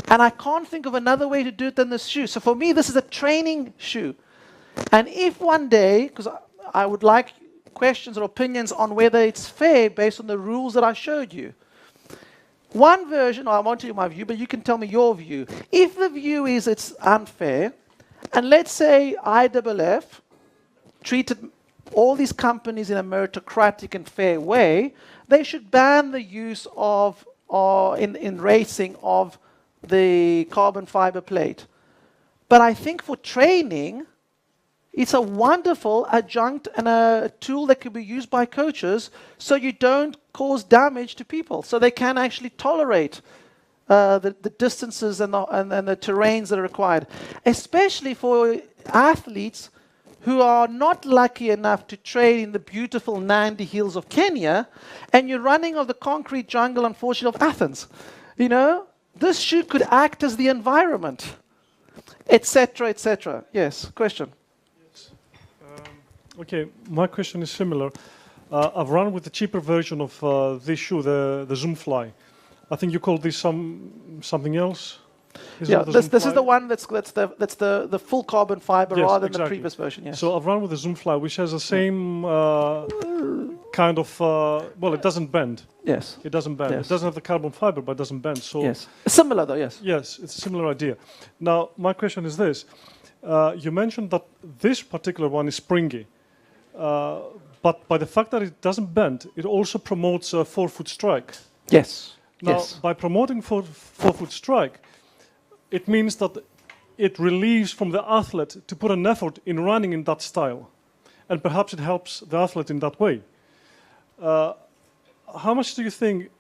And I can't think of another way to do it than this shoe. So for me, this is a training shoe. And if one day, because I would like questions or opinions on whether it's fair based on the rules that I showed you. One version, I won't tell you my view, but you can tell me your view. If the view is it's unfair, and let's say IAAF treated all these companies in a meritocratic and fair way, they should ban the use of, in racing, of the carbon fiber plate. But I think for training, it's a wonderful adjunct and a tool that can be used by coaches so you don't cause damage to people, so they can actually tolerate the distances and the terrains that are required, especially for athletes who are not lucky enough to train in the beautiful Nandi Hills of Kenya, and you're running on the concrete jungle, unfortunately, of Athens. You know, this shoe could act as the environment, etc., etc. Yes, question. Yes. Okay, my question is similar. I've run with the cheaper version of this shoe, the Zoomfly. I think you call this something else. Yeah, this is the one that's the full carbon fiber, yes, rather exactly. than the previous version. Yes. So I've run with the Zoomfly, which has the same kind of well, it doesn't bend. Yes. It doesn't bend. Yes. It doesn't have the carbon fiber, but it doesn't bend. So Yes. Similar though. Yes. yes, it's a similar idea. Now, my question is this: you mentioned that this particular one is springy, but by the fact that it doesn't bend, it also promotes a 4-foot strike. Yes. Now, yes. by promoting 4-foot strike, it means that it relieves from the athlete to put an effort in running in that style, and perhaps it helps the athlete in that way. How much do you think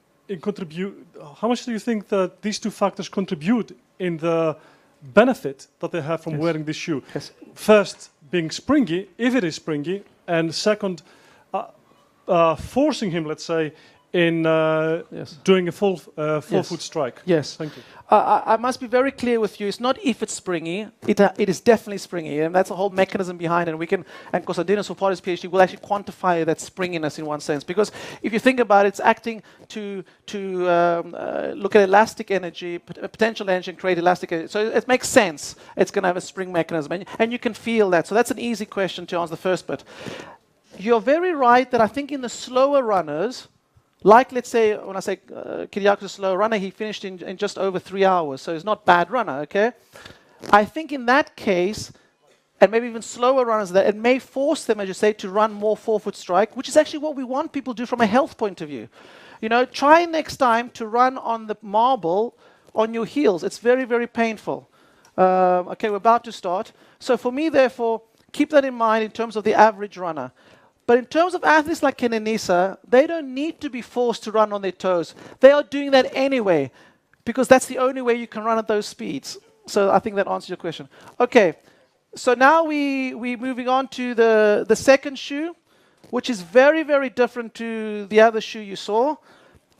How much do you think that these two factors contribute in the benefit that they have from yes. wearing this shoe? Yes. First, being springy, if it is springy, and second, forcing him, let's say, in yes. doing a full yes. foot strike. Yes. Thank you. I must be very clear with you. It's not if it's springy. It is definitely springy, and that's the whole mechanism behind it. And we can, and Konstantinos, who part of his PhD, will actually quantify that springiness in one sense. Because if you think about it, it's acting to look at elastic energy, potential energy, and create elastic energy. So it makes sense. It's going to have a spring mechanism, and you can feel that. So that's an easy question to answer the first bit. You're very right that I think in the slower runners, like, let's say, when I say Kyriakos is a slow runner, he finished in just over 3 hours, so he's not a bad runner, okay? I think in that case, and maybe even slower runners, that it may force them, as you say, to run more 4-foot strike, which is actually what we want people to do from a health point of view. You know, try next time to run on the marble on your heels. It's very, very painful. Okay, we're about to start. So for me, therefore, keep that in mind in terms of the average runner. But in terms of athletes like Kenenisa, they don't need to be forced to run on their toes. They are doing that anyway, because that's the only way you can run at those speeds. So I think that answers your question. Okay, so now we're moving on to the second shoe, which is very, very different to the other shoe you saw.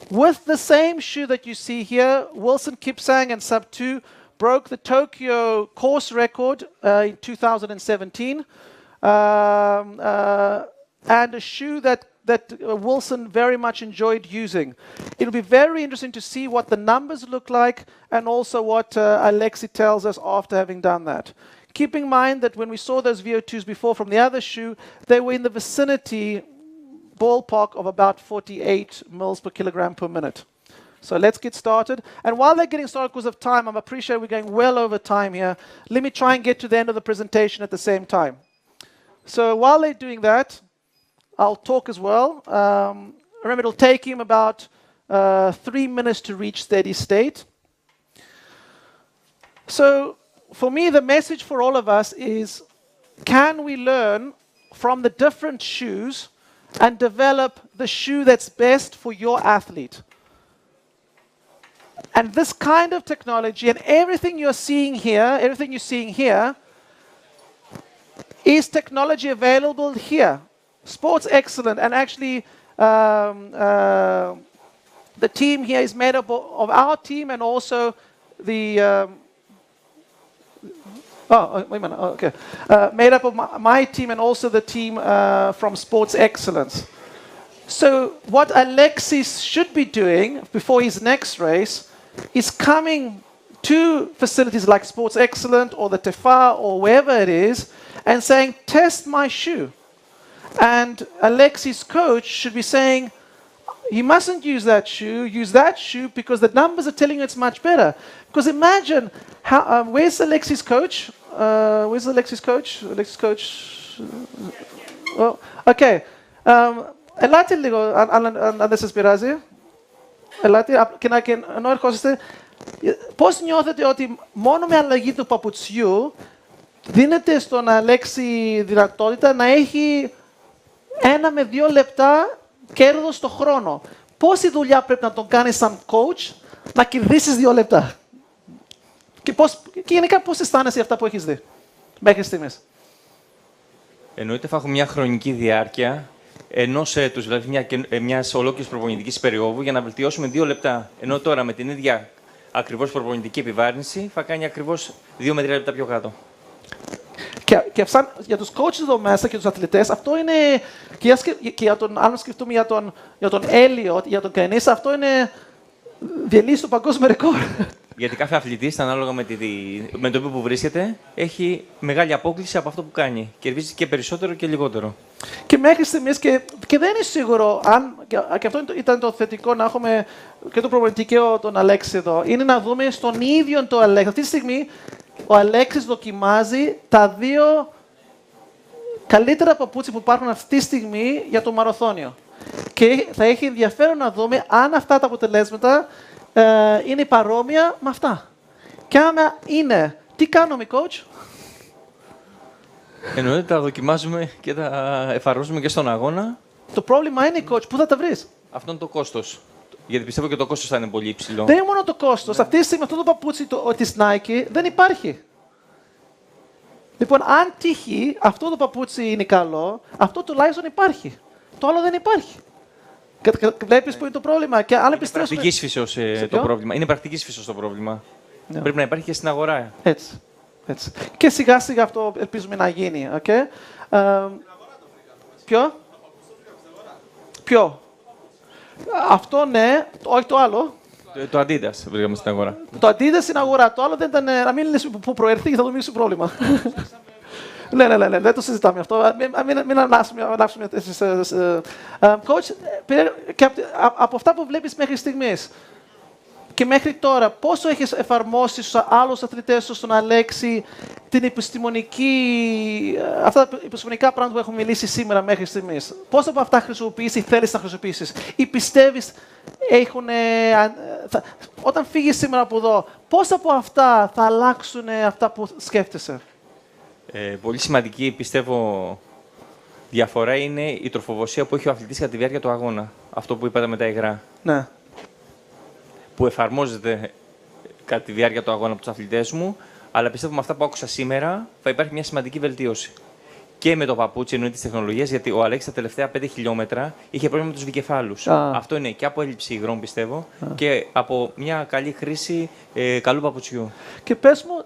With the same shoe that you see here, Wilson Kipsang and Sub 2 broke the Tokyo course record in 2017. And a shoe that Wilson very much enjoyed using. It'll be very interesting to see what the numbers look like, and also what Alexi tells us after having done that. Keep in mind that when we saw those VO2s before from the other shoe, they were in the vicinity, ballpark, of about 48 mils per kilogram per minute. So let's get started. And while they're getting started because of time, I appreciate we're going well over time here. Let me try and get to the end of the presentation at the same time. So while they're doing that, I'll talk as well. Remember, it'll take him about 3 minutes to reach steady state. So for me, the message for all of us is, can we learn from the different shoes and develop the shoe that's best for your athlete? And this kind of technology and everything you're seeing here, is technology available here. Sports Excellence, and actually the team here is made up of our team and also the made up of my team and also the team from Sports Excellence. So what Alexis should be doing before his next race is coming to facilities like Sports Excellence or the Tefa or wherever it is and saying, test my shoe. And Alexis' coach should be saying, You mustn't use that shoe. Use that shoe because the numbers are telling you it's much better. Because imagine how. Where's Alexis' coach? Where's Alexis' coach? Alexis' coach. Oh, okay. Ελάτε λίγο, αν δεν σας πειράζει. Ελάτε και ενώ ερχόσαστε. Πώς νιώθετε ότι μόνο με αλλαγή του παπουτσιού δίνεται στον Αλέξη δυνατότητα να έχει 1 με 2 λεπτά κέρδος στο χρόνο. Πόση δουλειά πρέπει να τον κάνεις σαν coach να κερδίσεις 2 λεπτά. Και γενικά πώς αισθάνεσαι αυτά που έχεις δει μέχρι στιγμής. Εννοείται θα έχω μια χρονική διάρκεια ενός έτους, δηλαδή μιας ολόκληρης προπονητικής περίοδου για να βελτιώσουμε 2 λεπτά. Ενώ τώρα με την ίδια ακριβώς προπονητική επιβάρυνση θα κάνει ακριβώς 2 με 3 λεπτά πιο κάτω. Και για τους coaches εδώ μέσα και τους αθλητές, αυτό είναι. Και για τον, αν σκεφτούμε για τον Έλιο, για τον Κανίς, αυτό είναι διελύσει το παγκόσμιο ρεκόρ. Γιατί κάθε αθλητής, ανάλογα με το επίπεδο που βρίσκεται, έχει μεγάλη απόκληση από αυτό που κάνει. Κερδίζει και περισσότερο και λιγότερο. Και μέχρι στιγμής, και δεν είναι σίγουρο αν. Και αυτό ήταν το θετικό να έχουμε και το προπονητικό τον Αλέξη εδώ. Είναι να δούμε στον ίδιο τον Αλέξη. Αυτή τη στιγμή ο Αλέξης δοκιμάζει τα 2 καλύτερα παπούτσια που υπάρχουν αυτή τη στιγμή για το μαραθώνιο. Και θα έχει ενδιαφέρον να δούμε αν αυτά τα αποτελέσματα είναι παρόμοια με αυτά. Και άμα είναι, τι κάνουμε, coach? Εννοείται τα δοκιμάζουμε και τα εφαρμόζουμε και στον αγώνα. Το πρόβλημα είναι, coach, πού θα τα βρεις? Αυτό είναι το κόστος. Γιατί πιστεύω και το κόστος θα είναι πολύ υψηλό. Δεν είναι μόνο το κόστος. Αυτή τη στιγμή αυτό το παπούτσι της Nike δεν υπάρχει. Λοιπόν, αν τύχει αυτό το παπούτσι είναι καλό, αυτό τουλάχιστον υπάρχει. Το άλλο δεν υπάρχει. Βλέπεις που είναι το πρόβλημα. Και αν επιστρέψουμε... πρακτικής φύσεως το πρόβλημα. Είναι πρακτικής φύσεως το πρόβλημα. Yeah. Πρέπει να υπάρχει και στην αγορά. Έτσι. Και σιγά σιγά αυτό ελπίζουμε να γίνει. Okay? Ποιο? Αυτό ναι, όχι το άλλο. Το Adidas βρήκαμε στην αγορά. Το Adidas στην αγορά. Το άλλο δεν ήταν. Να μην λες πού προέρχεται και θα δούμε το πρόβλημα. Ναι, δεν το συζητάμε αυτό. Μην ανάψουμε τέτοιες. Coach, από αυτά που βλέπεις μέχρι στιγμής και μέχρι τώρα, πόσο έχεις εφαρμόσει στους άλλους αθλητές σου, στον Αλέξη, την αυτά τα επιστημονικά πράγματα που έχουμε μιλήσει σήμερα μέχρι στιγμής? Πόσο από αυτά χρησιμοποιείς ή θέλεις να χρησιμοποιήσεις? Ή πιστεύεις όταν φύγεις σήμερα από εδώ, πόσα από αυτά θα αλλάξουν αυτά που σκέφτεσαι? Πολύ σημαντική, πιστεύω, διαφορά είναι η τροφοδοσία που έχει ο αθλητής κατά τη διάρκεια του αγώνα. Αυτό που είπατε με τα υγρά. Ναι. Που εφαρμόζεται κατά τη διάρκεια του αγώνα από τους αθλητές μου, αλλά πιστεύω με αυτά που άκουσα σήμερα θα υπάρχει μια σημαντική βελτίωση. Και με το παπούτσι, εννοεί τις τεχνολογίες, γιατί ο Αλέξης τα τελευταία 5 χιλιόμετρα είχε πρόβλημα με τους δικεφάλους. Αυτό είναι και από έλλειψη υγρών, πιστεύω, και από μια καλή χρήση καλού παπουτσιού. Και πες μου,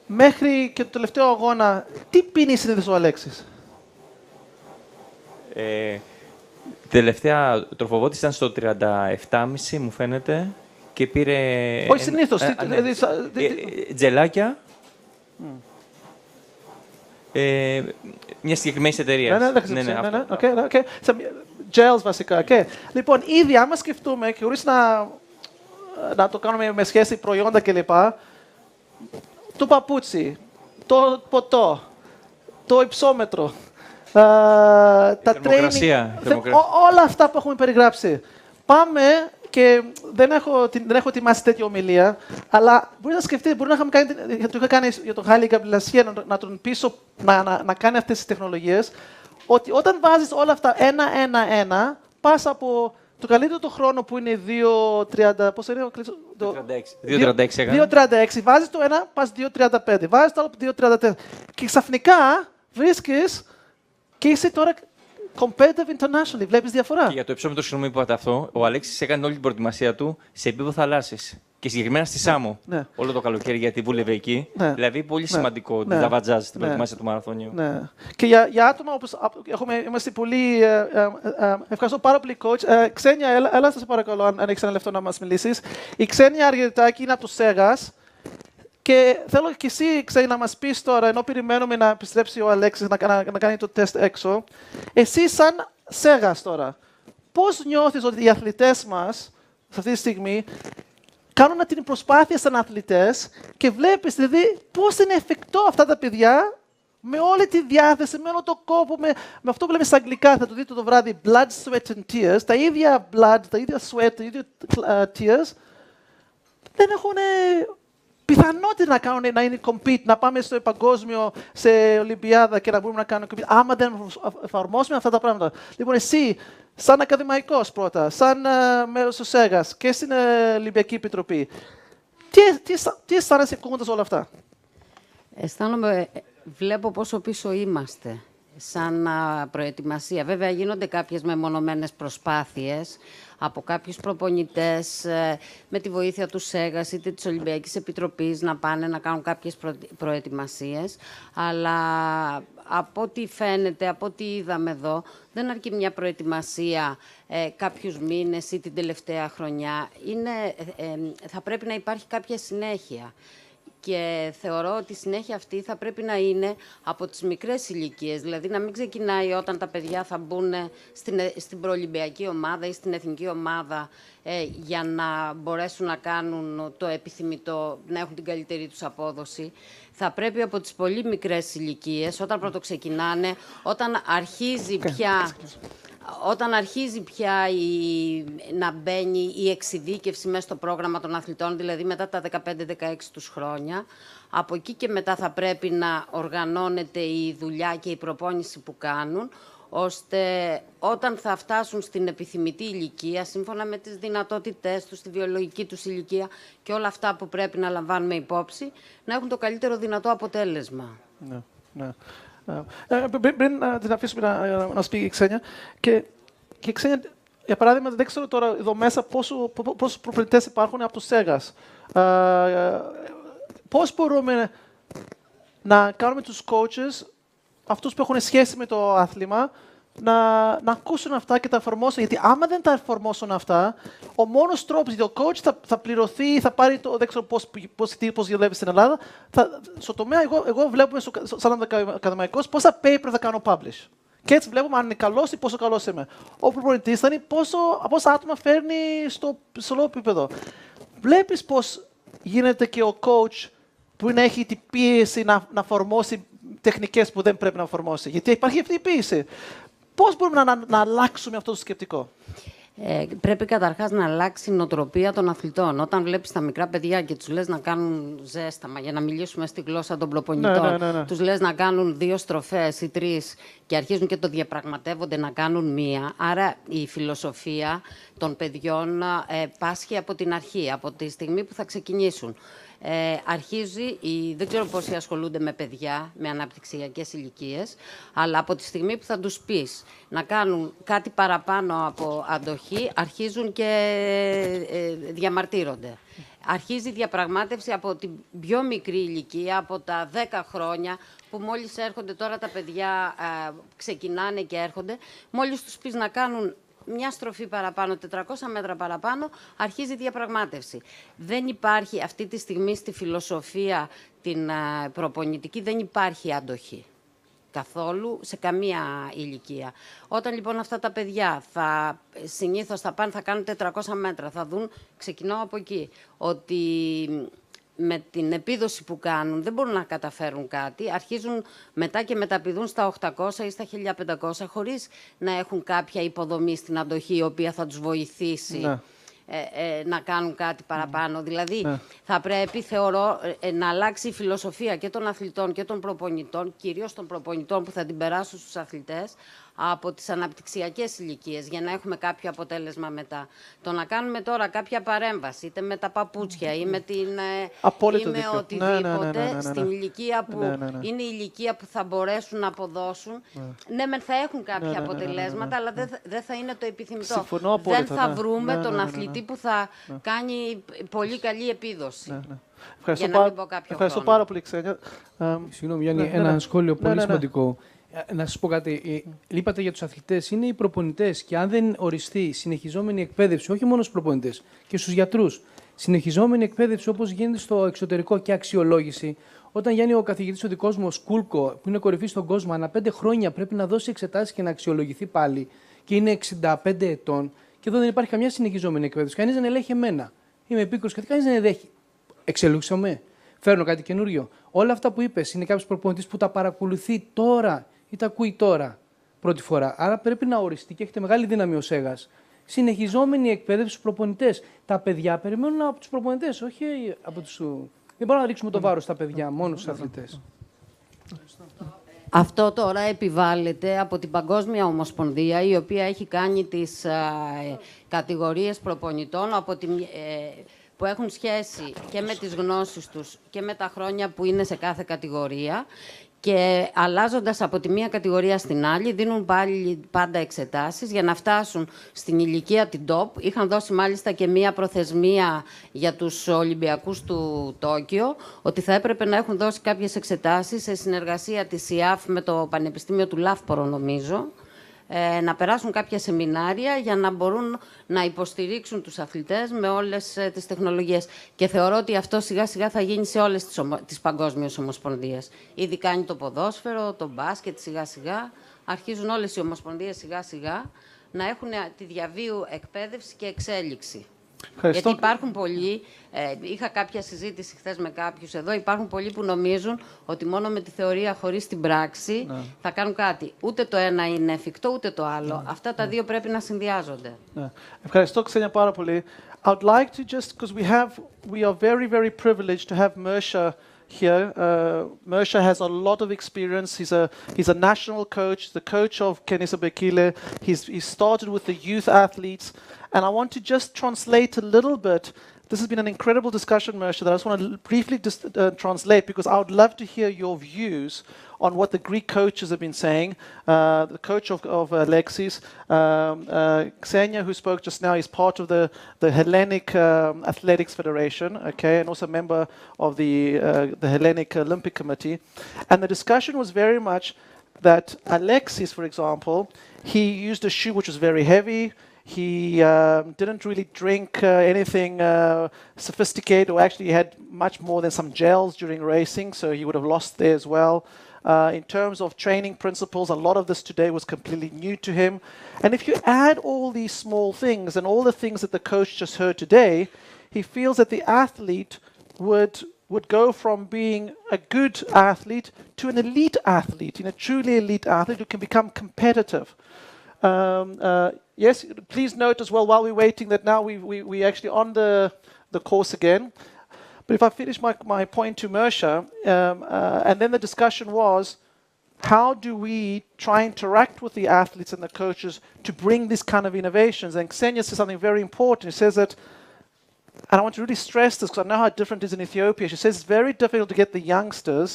μέχρι και το τελευταίο αγώνα, τι πίνει συνήθως ο Αλέξης? Τελευταία τροφοδότηση ήταν στο 37,5 μου φαίνεται και πήρε... Όχι συνήθως. Τζελάκια. Μια συγκεκριμένη εταιρεία. Ναι. Gels βασικά. Λοιπόν, ήδη άμα σκεφτούμε και χωρίς να το κάνουμε με σχέση προϊόντα κλπ. Το παπούτσι, το ποτό, το υψόμετρο, τα training, όλα αυτά που έχουμε περιγράψει. Πάμε και δεν έχω ετοιμάσει τέτοια ομιλία, αλλά μπορεί να σκεφτείτε, μπορεί να είχαμε κάνει, το είχα κάνει για τον Χάλη Γκαμπλασιέ, να τον πείσω να κάνει αυτές τις τεχνολογίες, ότι όταν βάζεις όλα αυτά ένα, πας από το καλύτερο το χρόνο που είναι 2.30, πώς είναι, 2.36, βάζεις το ένα, πας 2.35, βάζεις το άλλο 2.34 και ξαφνικά βρίσκεις και είσαι τώρα competitive internationally, βλέπεις διαφορά. Και για το υψόμετρο, συγγνώμη που είπατε αυτό, ο Αλέξης έκανε όλη την προετοιμασία του σε επίπεδο θαλάσσης. Και συγκεκριμένα στη Σάμο. Ναι. Όλο το καλοκαίρι, γιατί βούλευε εκεί. Ναι. Δηλαδή, πολύ σημαντικό ότι θα βατζάζει την προετοιμασία του μαραθωνίου. Ναι. Και για άτομα όπως είμαστε πολύ. Ευχαριστώ πάρα πολύ, coach. Ξένια, έλα, σε παρακαλώ, αν έχεις ένα λεπτό να μας μιλήσεις. Η Ξένια Αργυριτάκη είναι από το Σέγας. Και θέλω και εσύ, Ξένια, να μας πεις τώρα, ενώ περιμένουμε να επιστρέψει ο Αλέξης να κάνει το τεστ έξω. Εσύ, σαν Σέγας τώρα, πώς νιώθεις ότι οι αθλητές μας, σε αυτή τη στιγμή, κάνουν την προσπάθεια σαν αθλητές και βλέπεις δηλαδή πώς είναι εφικτό αυτά τα παιδιά με όλη τη διάθεση, με όλο το κόπο, με αυτό που λέμε στα αγγλικά, θα το δείτε το βράδυ, blood, sweat and tears, τα ίδια blood, τα ίδια sweat, τα ίδια tears, δεν έχουν πιθανότητα να είναι compete, να πάμε στο παγκόσμιο, σε Ολυμπιάδα και να μπορούμε να κάνουμε compete, άμα δεν εφαρμόσουμε αυτά τα πράγματα. Λοιπόν, εσύ, σαν ακαδημαϊκός πρώτα, σαν μέλος του ΣΕΓΑΣ και στην Ολυμπιακή Επιτροπή, τι αισθάνεσαι ακούγοντας όλα αυτά? Αισθάνομαι, βλέπω πόσο πίσω είμαστε σαν προετοιμασία. Βέβαια, γίνονται κάποιες μεμονωμένες προσπάθειες από κάποιους προπονητές με τη βοήθεια του ΣΕΓΑΣ είτε της Ολυμπιακής Επιτροπής να πάνε να κάνουν κάποιες προετοιμασίες. Αλλά από ό,τι φαίνεται, από ό,τι είδαμε εδώ, δεν αρκεί μια προετοιμασία κάποιους μήνες ή την τελευταία χρονιά. Θα πρέπει να υπάρχει κάποια συνέχεια. Και θεωρώ ότι η συνέχεια αυτή θα πρέπει να είναι από τις μικρές ηλικίες. Δηλαδή να μην ξεκινάει όταν τα παιδιά θα μπουν στην προολυμπιακή ομάδα ή στην εθνική ομάδα για να μπορέσουν να κάνουν το επιθυμητό, να έχουν την καλύτερη τους απόδοση. Θα πρέπει από τις πολύ μικρές ηλικίες, όταν πρώτο ξεκινάνε, όταν αρχίζει πια να μπαίνει η εξειδίκευση μέσα στο πρόγραμμα των αθλητών, δηλαδή μετά τα 15-16 τους χρόνια, από εκεί και μετά θα πρέπει να οργανώνεται η δουλειά και η προπόνηση που κάνουν, ώστε όταν θα φτάσουν στην επιθυμητή ηλικία, σύμφωνα με τις δυνατότητές τους, τη βιολογική τους ηλικία και όλα αυτά που πρέπει να λαμβάνουμε υπόψη, να έχουν το καλύτερο δυνατό αποτέλεσμα. Ναι. Πριν την αφήσουμε να πει η Ξένια. Και η Ξένια, για παράδειγμα, δεν ξέρω τώρα εδώ μέσα πόσους προπονητές υπάρχουν από το ΣΕΓΑΣ. Πώς μπορούμε να κάνουμε τους coaches, αυτούς που έχουν σχέση με το άθλημα, να ακούσουν αυτά και τα εφαρμόσουν. Γιατί άμα δεν τα εφαρμόσουν αυτά, ο μόνος τρόπος, γιατί ο coach θα πληρωθεί, θα πάρει το. Δεν ξέρω πώς δουλεύει στην Ελλάδα. Στο τομέα, εγώ βλέπουμε σαν ακαδημαϊκός πόσα paper θα κάνω publish. Και έτσι βλέπουμε αν είναι καλός ή πόσο καλός είμαι. Ο προπονητής θα είναι πόσα άτομα φέρνει στο ψηλό επίπεδο. Βλέπεις πώς γίνεται και ο coach που να έχει την πίεση να εφαρμόσει τεχνικές που δεν πρέπει να εφαρμόσει. Γιατί υπάρχει αυτή η πίεση. Πώς μπορούμε να αλλάξουμε αυτό το σκεπτικό? Πρέπει καταρχάς να αλλάξει η νοοτροπία των αθλητών. Όταν βλέπεις τα μικρά παιδιά και τους λες να κάνουν ζέσταμα, για να μιλήσουμε στη γλώσσα των προπονητών, τους λες να κάνουν 2 στροφές ή 3 και αρχίζουν και το διαπραγματεύονται να κάνουν 1. Άρα η φιλοσοφία των παιδιών πάσχει από την αρχή, από τη στιγμή που θα ξεκινήσουν. Αρχίζει, δεν ξέρω πόσοι ασχολούνται με παιδιά, με αναπτυξιακές ηλικίες, αλλά από τη στιγμή που θα τους πεις να κάνουν κάτι παραπάνω από αντοχή, αρχίζουν και διαμαρτύρονται. Αρχίζει η διαπραγμάτευση από την πιο μικρή ηλικία, από τα 10 χρόνια, που μόλις έρχονται τώρα τα παιδιά, ξεκινάνε και έρχονται, μόλις τους πεις να κάνουν μια στροφή παραπάνω, 400 μέτρα παραπάνω, αρχίζει η διαπραγμάτευση. Δεν υπάρχει αυτή τη στιγμή στη φιλοσοφία την προπονητική, δεν υπάρχει αντοχή. Καθόλου, σε καμία ηλικία. Όταν λοιπόν αυτά τα παιδιά συνήθως θα κάνουν 400 μέτρα, θα δουν, ξεκινάω από εκεί, ότι με την επίδοση που κάνουν δεν μπορούν να καταφέρουν κάτι, αρχίζουν μετά και μεταπηδούν στα 800 ή στα 1500 χωρίς να έχουν κάποια υποδομή στην αντοχή η οποία θα τους βοηθήσει να κάνουν κάτι παραπάνω. Δηλαδή θα πρέπει, θεωρώ, να αλλάξει η φιλοσοφία και των αθλητών και των προπονητών, κυρίως των προπονητών που θα την περάσουν στους αθλητές, από τις αναπτυξιακές ηλικίες για να έχουμε κάποιο αποτέλεσμα μετά. Το να κάνουμε τώρα κάποια παρέμβαση, είτε με τα παπούτσια ή με οτιδήποτε, στην ηλικία που είναι η ηλικία που θα μπορέσουν να αποδώσουν, ναι, θα έχουν κάποια αποτελέσματα, αλλά δεν θα είναι το επιθυμητό. Δεν θα βρούμε τον αθλητή που θα κάνει πολύ καλή επίδοση. Ευχαριστώ πάρα πολύ, Ξένια. Συγγνώμη, Γιάννη, ένα σχόλιο πολύ σημαντικό. Να σας πω κάτι. Είπατε για τους αθλητές, είναι οι προπονητές και αν δεν οριστεί συνεχιζόμενη εκπαίδευση, όχι μόνο στους προπονητές, και στους γιατρούς, συνεχιζόμενη εκπαίδευση όπως γίνεται στο εξωτερικό και αξιολόγηση. Όταν Γιάννη ο καθηγητής ο δικός μου, ο Σκούλκο, που είναι κορυφή στον κόσμο, ανά 5 χρόνια πρέπει να δώσει εξετάσεις και να αξιολογηθεί πάλι. και είναι 65 ετών και εδώ δεν υπάρχει καμιά συνεχιζόμενη εκπαίδευση. Κανείς δεν ελέγχει εμένα. Είμαι επίκουρος και κανείς δεν ελέγχει. Εξελίξαμε. Φέρνω κάτι καινούριο. Όλα αυτά που είπες είναι κάποιος προπονητής που τα παρακολουθεί τώρα ή τα ακούει τώρα πρώτη φορά. Άρα πρέπει να οριστεί και έχετε μεγάλη δύναμη ως ΕΓΑΣ. Συνεχιζόμενη εκπαίδευση στους προπονητές. Τα παιδιά περιμένουν από τους προπονητές, όχι από τους. Δεν μπορούμε να ρίξουμε το βάρος στα παιδιά, μόνο στους αθλητές. Αυτό τώρα επιβάλλεται από την Παγκόσμια Ομοσπονδία, η οποία έχει κάνει τις κατηγορίες προπονητών από που έχουν σχέση και με τις γνώσεις τους και με τα χρόνια που είναι σε κάθε κατηγορία. Και αλλάζοντας από τη μία κατηγορία στην άλλη, δίνουν πάλι πάντα εξετάσεις για να φτάσουν στην ηλικία την top. Είχαν δώσει μάλιστα και μία προθεσμία για τους Ολυμπιακούς του Τόκιο, ότι θα έπρεπε να έχουν δώσει κάποιες εξετάσεις σε συνεργασία της ΙΑΦ με το Πανεπιστήμιο του Λαύπορο, νομίζω, να περάσουν κάποια σεμινάρια για να μπορούν να υποστηρίξουν τους αθλητές με όλες τις τεχνολογίες. Και θεωρώ ότι αυτό σιγά-σιγά θα γίνει σε όλες τις παγκόσμιες ομοσπονδίες. Ήδη κάνει το ποδόσφαιρο, το μπάσκετ, σιγά-σιγά. Αρχίζουν όλες οι ομοσπονδίες σιγά-σιγά να έχουν τη διαβίου εκπαίδευση και εξέλιξη. Γιατί υπάρχουν πολλοί, είχα κάποια συζήτηση χθες με κάποιους εδώ, υπάρχουν πολλοί που νομίζουν ότι μόνο με τη θεωρία χωρίς την πράξη θα κάνουν κάτι. Ούτε το ένα είναι εφικτό, ούτε το άλλο. Αυτά τα δύο πρέπει να συνδυάζονται. Ευχαριστώ, Ξένια, πάρα πολύ. I would like to just, because we are very, very privileged to have Mersha here. Mersha has a lot of experience. He's a national coach, the coach of Kenisa Bekele. He started with the youth athletes. And I want to just translate a little bit. This has been an incredible discussion, Mersha, that I just want to briefly translate, because I would love to hear your views on what the Greek coaches have been saying. The coach of Alexis, Xenia, who spoke just now, is part of the Hellenic Athletics Federation, okay, and also a member of the Hellenic Olympic Committee. And the discussion was very much that Alexis, for example, he used a shoe which was very heavy. He didn't really drink anything sophisticated, or actually he had much more than some gels during racing, so he would have lost there as well. In terms of training principles, a lot of this today was completely new to him. And if you add all these small things and all the things that the coach just heard today, he feels that the athlete would go from being a good athlete to an elite athlete, a truly elite athlete who can become competitive. Yes, please note as well, while we're waiting, that now we actually on the course again. But if I finish my point to Mersha, and then the discussion was, how do we try and interact with the athletes and the coaches to bring these kind of innovations? And Xenia says something very important. She says that, and I want to really stress this because I know how different it is in Ethiopia. She says it's very difficult to get the youngsters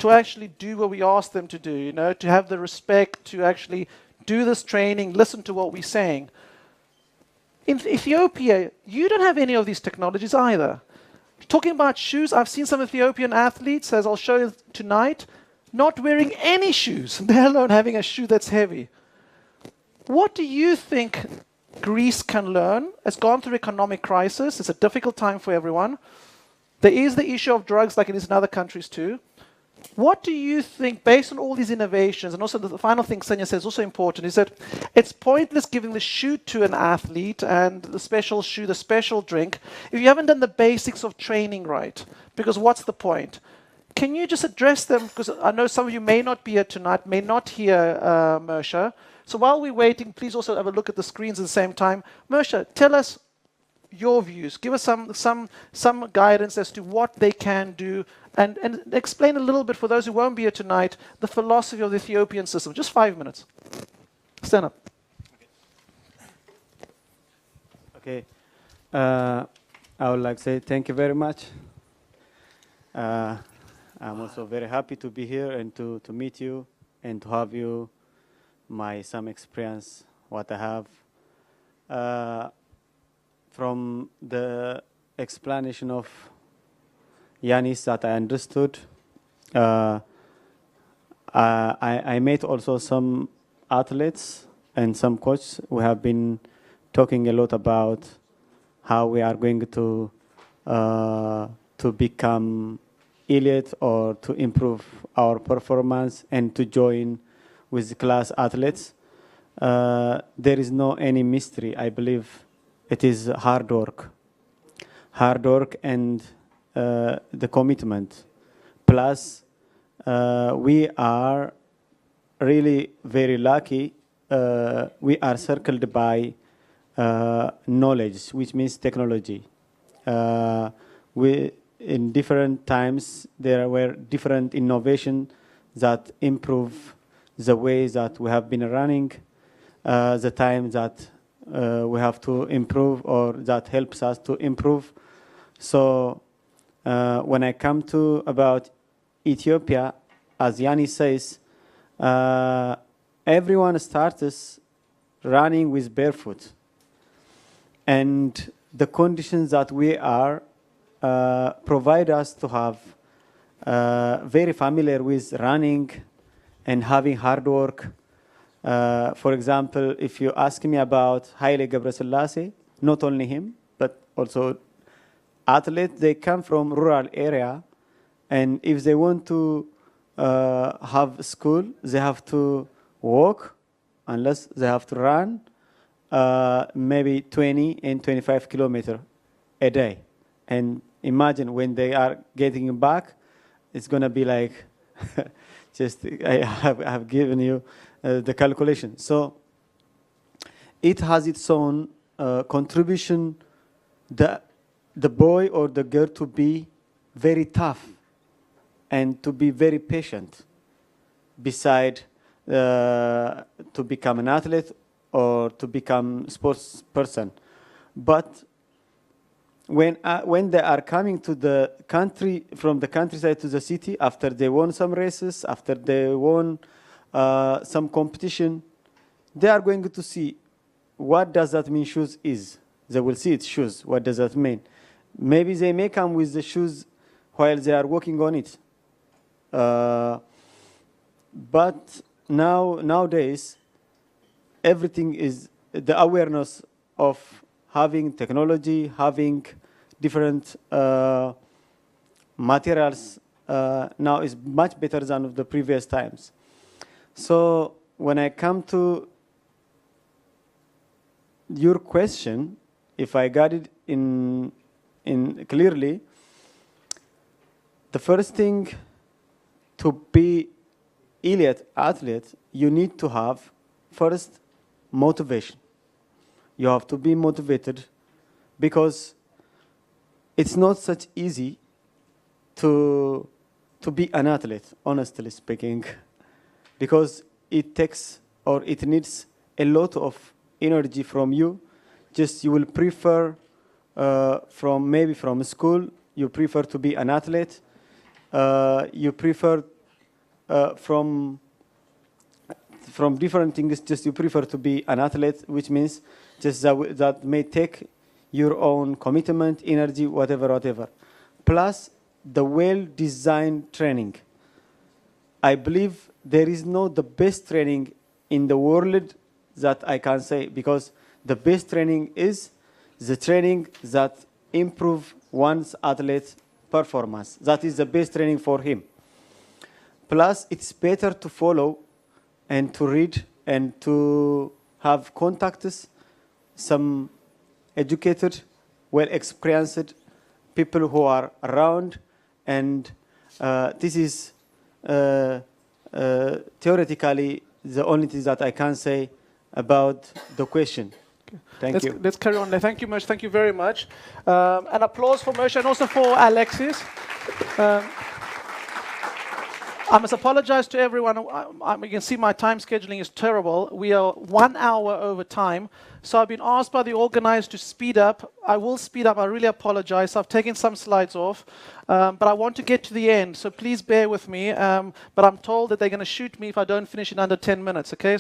to actually do what we ask them to do, to have the respect, to actually do this training, listen to what we're saying. In Ethiopia, you don't have any of these technologies either. Talking about shoes, I've seen some Ethiopian athletes, as I'll show you tonight, not wearing any shoes, let alone having a shoe that's heavy. What do you think Greece can learn? It's gone through economic crisis. It's a difficult time for everyone. There is the issue of drugs like it is in other countries too. What do you think, based on all these innovations, and also the final thing Xenia says also important, is that it's pointless giving the shoe to an athlete and the special shoe, the special drink, if you haven't done the basics of training right. Because what's the point? Can you just address them? Because I know some of you may not be here tonight, may not hear Mersha. So while we're waiting, please also have a look at the screens at the same time. Mersha, tell us your views. Give us some guidance as to what they can do, and explain a little bit for those who won't be here tonight the philosophy of the Ethiopian system. Just 5 minutes. Stand up. Okay. I would like to say thank you very much. I'm also very happy to be here and to meet you and to have you some experience what I have. From the explanation of Yanis that I understood, I met also some athletes and some coaches who have been talking a lot about how we are going to become elite or to improve our performance and to join with class athletes. there is no any mystery. I believe it is hard work and the commitment. Plus, we are really very lucky. We are circled by knowledge, which means technology. In different times, there were different innovations that improve the way that we have been running, the time that we have to improve or that helps us to improve. So when I come to about Ethiopia, as Yanni says, everyone starts running with barefoot. And the conditions that we are provide us to have very familiar with running and having hard work. For example, if you ask me about Haile Gebrselassie, not only him, but also athletes, they come from rural area, and if they want to have school, they have to walk, unless they have to run maybe 20 and 25 kilometers a day. And imagine when they are getting back, it's going to be like, just I have given you the calculation. So it has its own contribution, the boy or the girl to be very tough and to be very patient beside to become an athlete or to become sports person. But when they are coming to the country, from the countryside to the city, after they won some races, after they won some competition, they are going to see what does that mean shoes is. They will see it's shoes. What does that mean? Maybe they may come with the shoes while they are working on it. But nowadays, everything is the awareness of having technology, having different materials now is much better than of the previous times. So when I come to your question, if I got it in clearly, the first thing to be elite athlete, you need to have first motivation. You have to be motivated because it's not such easy to be an athlete, honestly speaking, because it takes or it needs a lot of energy from you. Just you will prefer from school, you prefer to be an athlete. You prefer from different things, just you prefer to be an athlete, which means just that may take your own commitment, energy, whatever. Plus the well-designed training. I believe there is no the best training in the world that I can say, because the best training is the training that improve one's athlete performance. That is the best training for him. Plus, it's better to follow and to read and to have contacts, some educated, well-experienced people who are around. And this is theoretically the only thing that I can say about the question. Thank you. Let's carry on. Thank you, Moshe. Thank you very much. An applause for Moshe and also for Alexis. I must apologize to everyone. You can see my time scheduling is terrible. We are 1 hour over time. So I've been asked by the organizers to speed up. I will speed up. I really apologize. I've taken some slides off. But I want to get to the end. So please bear with me. But I'm told that they're going to shoot me if I don't finish in under 10 minutes. Okay?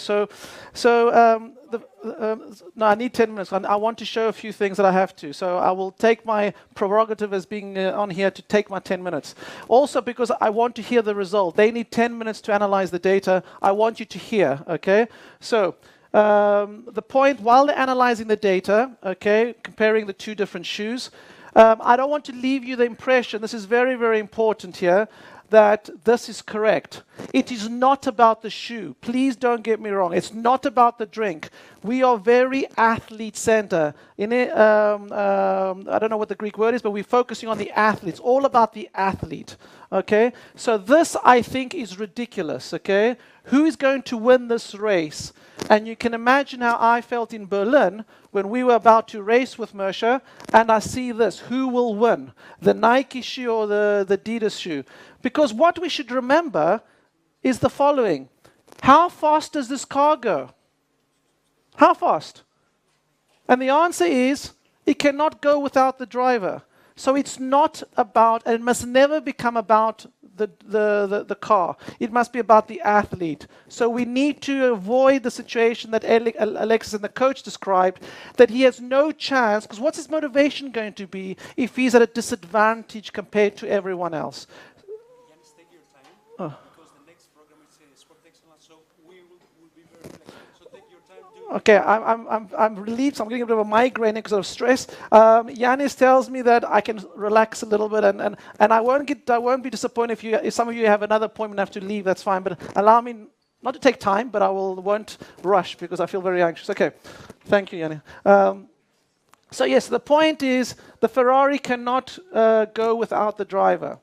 No, I need 10 minutes. I want to show a few things that I have to. So I will take my prerogative as being on here to take my 10 minutes. Also because I want to hear the result. They need 10 minutes to analyze the data. I want you to hear, okay? So the point, while they're analyzing the data, okay, comparing the two different shoes, I don't want to leave you the impression, this is very, very important here, that this is correct. It is not about the shoe. Please don't get me wrong. It's not about the drink. We are very athlete-centered. I don't know what the Greek word is, but we're focusing on the athletes. All about the athlete. Okay? So this, I think, is ridiculous. Okay? Who is going to win this race? And you can imagine how I felt in Berlin when we were about to race with Mersha, and I see this. Who will win? The Nike shoe or the Adidas shoe? Because what we should remember is the following. How fast does this car go? How fast? And the answer is, it cannot go without the driver. So it's not about, and it must never become about the car. It must be about the athlete. So we need to avoid the situation that Alexis and the coach described, that he has no chance, because what's his motivation going to be if he's at a disadvantage compared to everyone else? Yanis, take your time, because the next program is Sports Excellence, so we will be very flexible. So take your time. Okay, I'm relieved. So I'm getting a bit of a migraine because of stress. Yanis tells me that I can relax a little bit, and I won't be disappointed if some of you have another appointment and have to leave. That's fine, but allow me not to take time, but won't rush because I feel very anxious. Okay, thank you, Yanis. So yes, the point is the Ferrari cannot go without the driver.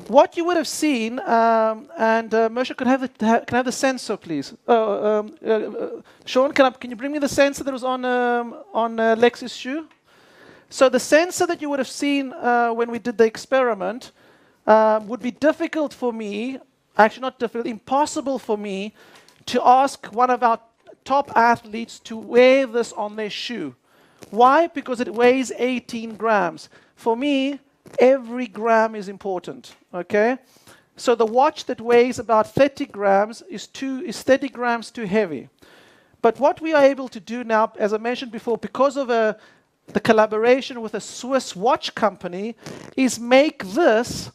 What you would have seen, and Mersha, can I have the sensor, please? Sean, can you bring me the sensor that was on Lex's shoe? So the sensor that you would have seen when we did the experiment would be difficult for me, actually not difficult, impossible for me to ask one of our top athletes to wear this on their shoe. Why? Because it weighs 18 grams. For me, every gram is important, okay? So the watch that weighs about 30 grams is 30 grams too heavy. But what we are able to do now, as I mentioned before, because of the collaboration with a Swiss watch company, is make this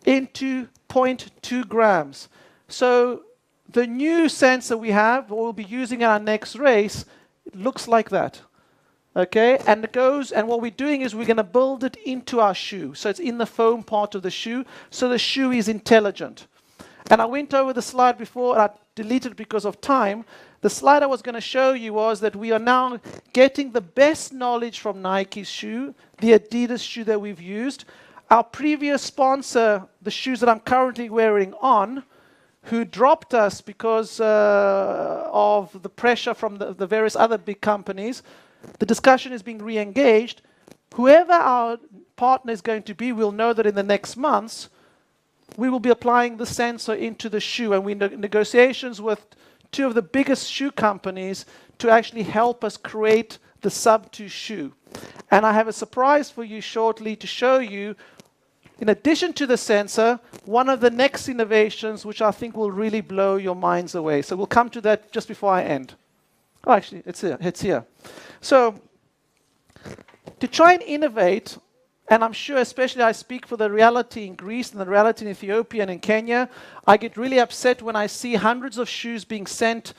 into 0.2 grams. So the new sensor we have, or we'll be using in our next race, it looks like that. Okay, and it goes, and what we're doing is we're going to build it into our shoe. So it's in the foam part of the shoe, so the shoe is intelligent. And I went over the slide before, and I deleted it because of time. The slide I was going to show you was that we are now getting the best knowledge from Nike's shoe, the Adidas shoe that we've used. Our previous sponsor, the shoes that I'm currently wearing on, who dropped us because of the pressure from the various other big companies. The discussion is being re-engaged. Whoever our partner is going to be, we'll know that in the next months, we will be applying the sensor into the shoe. And we're in negotiations with two of the biggest shoe companies to actually help us create the Sub-2 shoe. And I have a surprise for you shortly to show you, in addition to the sensor, one of the next innovations which I think will really blow your minds away. So we'll come to that just before I end. Oh, actually, it's here. It's here. So, to try and innovate, and I'm sure especially I speak for the reality in Greece and the reality in Ethiopia and in Kenya, I get really upset when I see hundreds of shoes being sent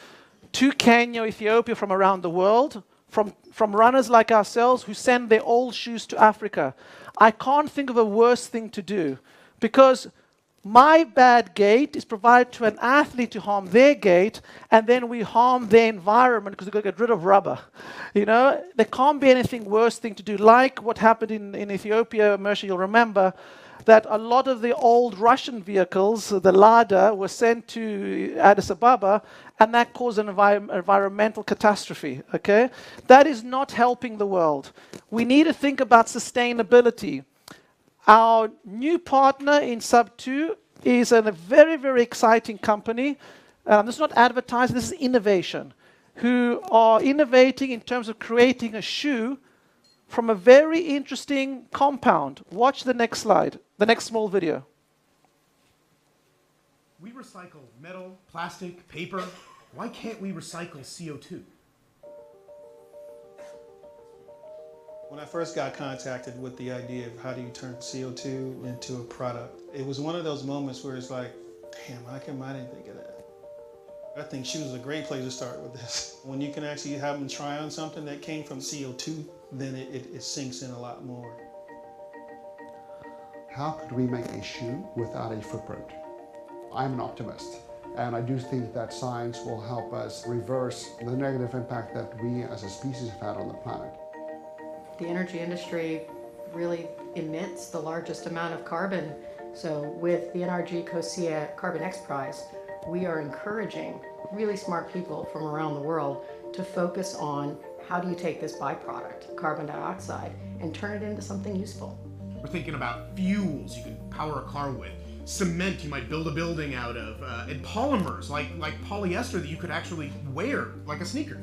to Kenya, Ethiopia from around the world, from runners like ourselves who send their old shoes to Africa. I can't think of a worse thing to do, because my bad gait is provided to an athlete to harm their gait, and then we harm their environment because we've got to get rid of rubber. You know, there can't be anything worse thing to do. Like what happened in Ethiopia, Mersha, you'll remember, that a lot of the old Russian vehicles, the Lada, were sent to Addis Ababa, and that caused an environmental catastrophe, okay? That is not helping the world. We need to think about sustainability. Our new partner in Sub-2 is a very, very exciting company. This is not advertising, this is innovation, who are innovating in terms of creating a shoe from a very interesting compound. Watch the next slide, the next small video. We recycle metal, plastic, paper. Why can't we recycle CO2? When I first got contacted with the idea of how do you turn CO2 into a product, it was one of those moments where it's like, damn, I didn't think of that. I think shoes is a great place to start with this. When you can actually have them try on something that came from CO2, then it sinks in a lot more. how could we make a shoe without a footprint? I'm an optimist, and I do think that science will help us reverse the negative impact that we as a species have had on the planet. The energy industry really emits the largest amount of carbon. So with the NRG COSIA Carbon X Prize, we are encouraging really smart people from around the world to focus on how do you take this byproduct, carbon dioxide, and turn it into something useful. We're thinking about fuels you can power a car with, cement you might build a building out of, and polymers like polyester that you could actually wear like a sneaker.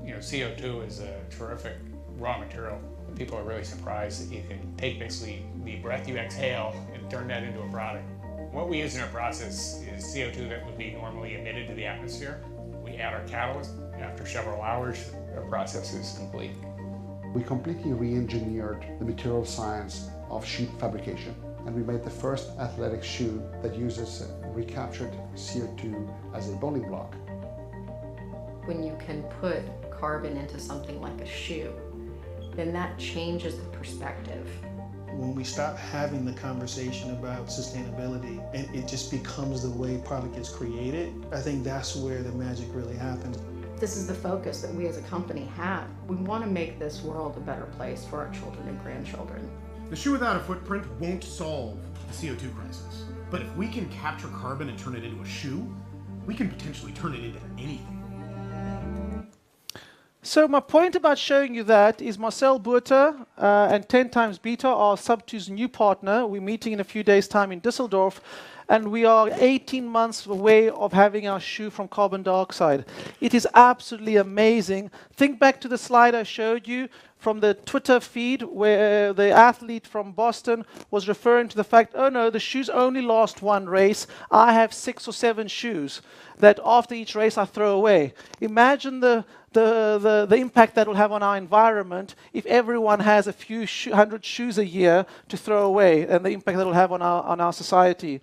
You know, CO2 is a terrific raw material. People are really surprised that you can take basically the breath you exhale and turn that into a product. What we use in our process is CO2 that would be normally emitted to the atmosphere. We add our catalyst. After several hours, our process is complete. We completely re-engineered the material science of shoe fabrication, and we made the first athletic shoe that uses recaptured CO2 as a building block. When you can put carbon into something like a shoe, then that changes the perspective. When we stop having the conversation about sustainability and it just becomes the way product is created, I think that's where the magic really happens. This is the focus that we as a company have. We want to make this world a better place for our children and grandchildren. The shoe without a footprint won't solve the CO2 crisis. But if we can capture carbon and turn it into a shoe, we can potentially turn it into anything. So my point about showing you that is Marcel Buerter and 10 times Beta are Sub2's new partner. We're meeting in a few days' time in Düsseldorf, and we are 18 months away of having our shoe from carbon dioxide. It is absolutely amazing. Think back to the slide I showed you from the Twitter feed where the athlete from Boston was referring to the fact, oh no, the shoes only last one race. I have 6 or 7 shoes that after each race I throw away. Imagine the impact that will have on our environment if everyone has a few hundred shoes a year to throw away, and the impact that will have on our society.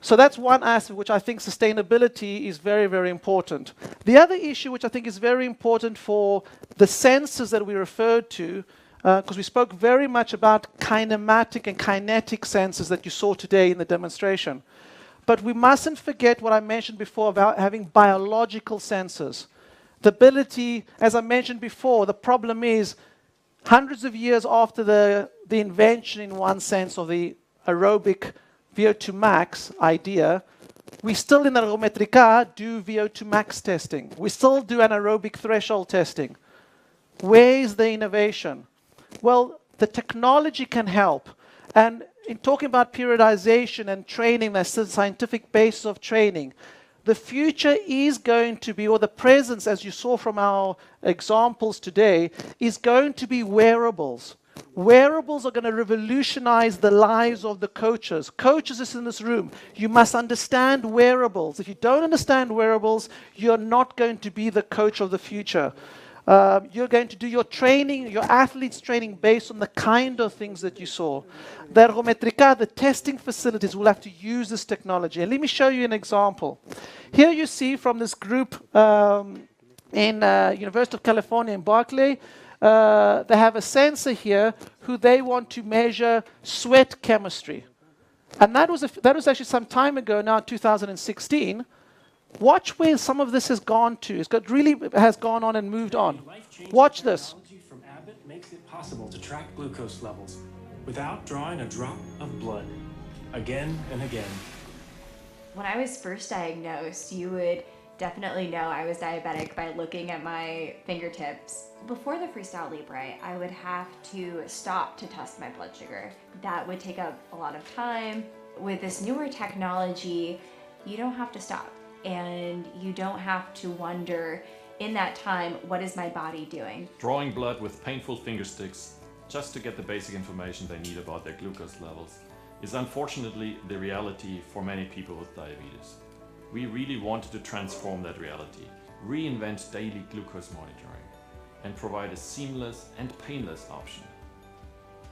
So that's one aspect which I think sustainability is very, very important. The other issue which I think is very important for the sensors that we referred to, because we spoke very much about kinematic and kinetic sensors that you saw today in the demonstration. But we mustn't forget what I mentioned before about having biological sensors. The ability, as I mentioned before, the problem is hundreds of years after the invention, in one sense, of the aerobic VO2 max idea, we still in Ergometrica do VO2 max testing. We still do anaerobic threshold testing. Where is the innovation? Well, the technology can help. And in talking about periodization and training, that's the scientific basis of training. The future is going to be, or the presence, as you saw from our examples today, is going to be wearables. Wearables are going to revolutionize the lives of the coaches. Coaches is in this room. You must understand wearables. If you don't understand wearables, you're not going to be the coach of the future. You're going to do your training, your athletes' training based on the kind of things that you saw. The Ergometrica, the testing facilities, will have to use this technology. And let me show you an example. Here you see from this group in University of California in Berkeley, they have a sensor here who they want to measure sweat chemistry. And that was actually some time ago now, 2016. Watch where some of this has gone to. Really has gone on and moved on. Watch this. Technology from Abbott makes it possible to track glucose levels without drawing a drop of blood, again and again. When I was first diagnosed, you would definitely know I was diabetic by looking at my fingertips. Before the Freestyle Libre, I would have to stop to test my blood sugar. That would take up a lot of time. With this newer technology, you don't have to stop. And you don't have to wonder in that time, what is my body doing? Drawing blood with painful finger sticks just to get the basic information they need about their glucose levels is unfortunately the reality for many people with diabetes. We really wanted to transform that reality, reinvent daily glucose monitoring, and provide a seamless and painless option.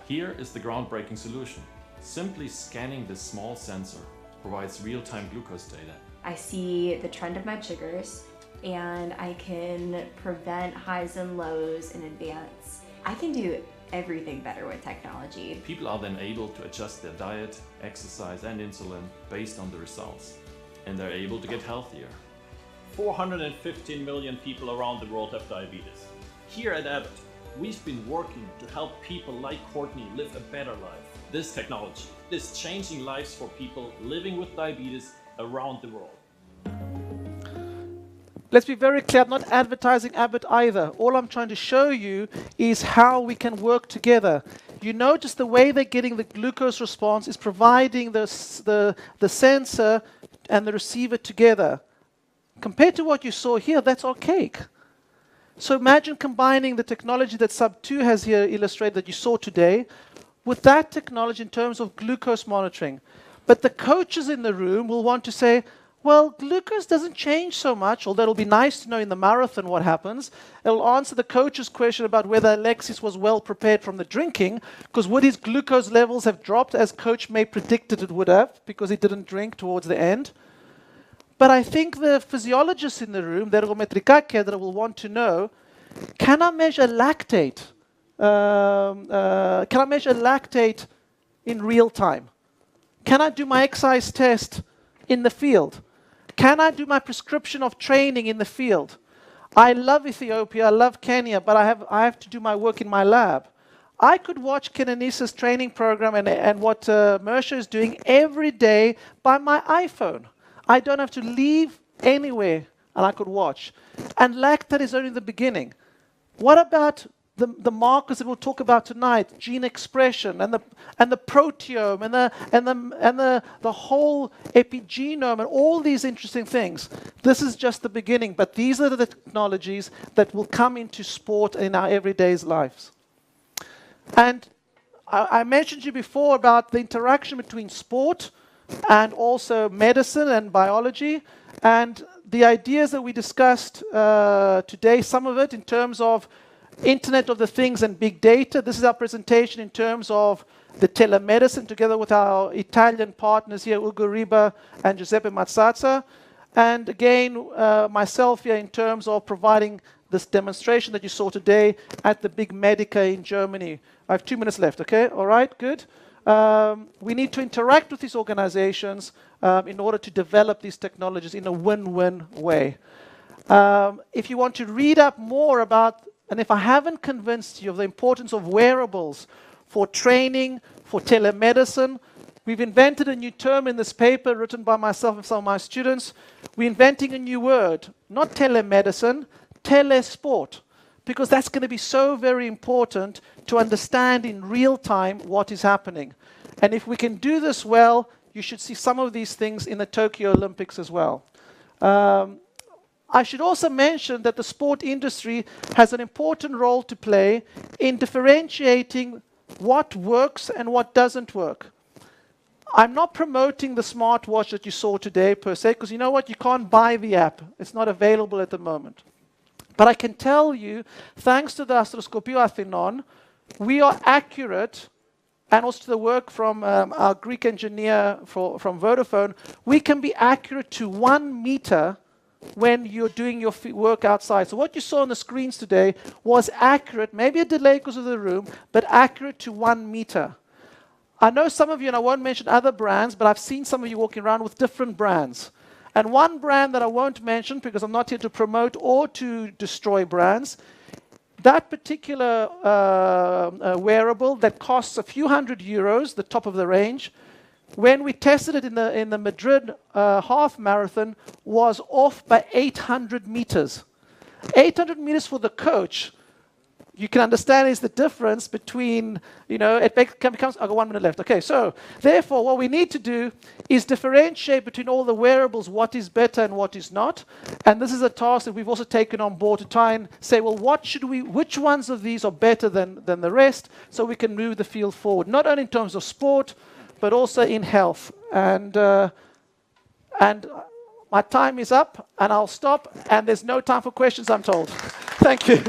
Here is the groundbreaking solution. Simply scanning this small sensor provides real-time glucose data. I see the trend of my sugars, and I can prevent highs and lows in advance. I can do everything better with technology. People are then able to adjust their diet, exercise and insulin based on the results, and they're able to get healthier. 415 million people around the world have diabetes. Here at Abbott, we've been working to help people like Courtney live a better life. This technology is changing lives for people living with diabetes around the world. Let's be very clear, I'm not advertising Abbott either. All I'm trying to show you is how we can work together. You notice the way they're getting the glucose response is providing the sensor and the receiver together. Compared to what you saw here, that's archaic. So imagine combining the technology that Sub2 has here illustrated that you saw today with that technology in terms of glucose monitoring. But the coaches in the room will want to say, well, glucose doesn't change so much, although it'll be nice to know in the marathon what happens. It'll answer the coach's question about whether Alexis was well prepared from the drinking, because would his glucose levels have dropped as coach may predicted it would have, because he didn't drink towards the end. But I think the physiologists in the room, the ergometrika kedra, will want to know, can I measure lactate? Can I measure lactate in real time? Can I do my exercise test in the field? Can I do my prescription of training in the field? I love Ethiopia, I love Kenya, but I have to do my work in my lab. I could watch Kenenisa's training program and what Mersha is doing every day by my iPhone. I don't have to leave anywhere and I could watch. And lactate is only the beginning. What about the markers that we'll talk about tonight, gene expression and the proteome and the whole epigenome and all these interesting things? This is just the beginning, but these are the technologies that will come into sport in our everyday lives. And I mentioned to you before about the interaction between sport and also medicine and biology, and the ideas that we discussed today, some of it in terms of Internet of the Things and big data. This is our presentation in terms of the telemedicine together with our Italian partners here, Ugo Riba and Giuseppe Mazzazza. And again, myself here in terms of providing this demonstration that you saw today at the big Medica in Germany. I have 2 minutes left, okay? All right, good. We need to interact with these organizations in order to develop these technologies in a win-win way. If you want to read up more about, and if I haven't convinced you of the importance of wearables for training, for telemedicine, we've invented a new term in this paper written by myself and some of my students. We're inventing a new word, not telemedicine, telesport, because that's going to be so very important to understand in real time what is happening. And if we can do this well, you should see some of these things in the Tokyo Olympics as well. I should also mention that the sport industry has an important role to play in differentiating what works and what doesn't work. I'm not promoting the smartwatch that you saw today per se, because you know what? You can't buy the app. It's not available at the moment. But I can tell you, thanks to the Astroscopio Athinon, we are accurate, and also to the work from our Greek engineer from Vodafone, we can be accurate to 1 meter when you're doing your work outside. So what you saw on the screens today was accurate, maybe a delay because of the room, but accurate to 1 meter. I know some of you, and I won't mention other brands, but I've seen some of you walking around with different brands. And one brand that I won't mention, because I'm not here to promote or to destroy brands, that particular wearable that costs a few €100, the top of the range, when we tested it in the Madrid half marathon, was off by 800 meters. 800 meters for the coach. You can understand is the difference between, you know, it becomes, I've got 1 minute left. Okay, so therefore what we need to do is differentiate between all the wearables, what is better and what is not. And this is a task that we've also taken on board to try and say, well, which ones of these are better than the rest, so we can move the field forward, not only in terms of sport, but also in health. And my time is up, and I'll stop, and there's no time for questions, I'm told. Thank you.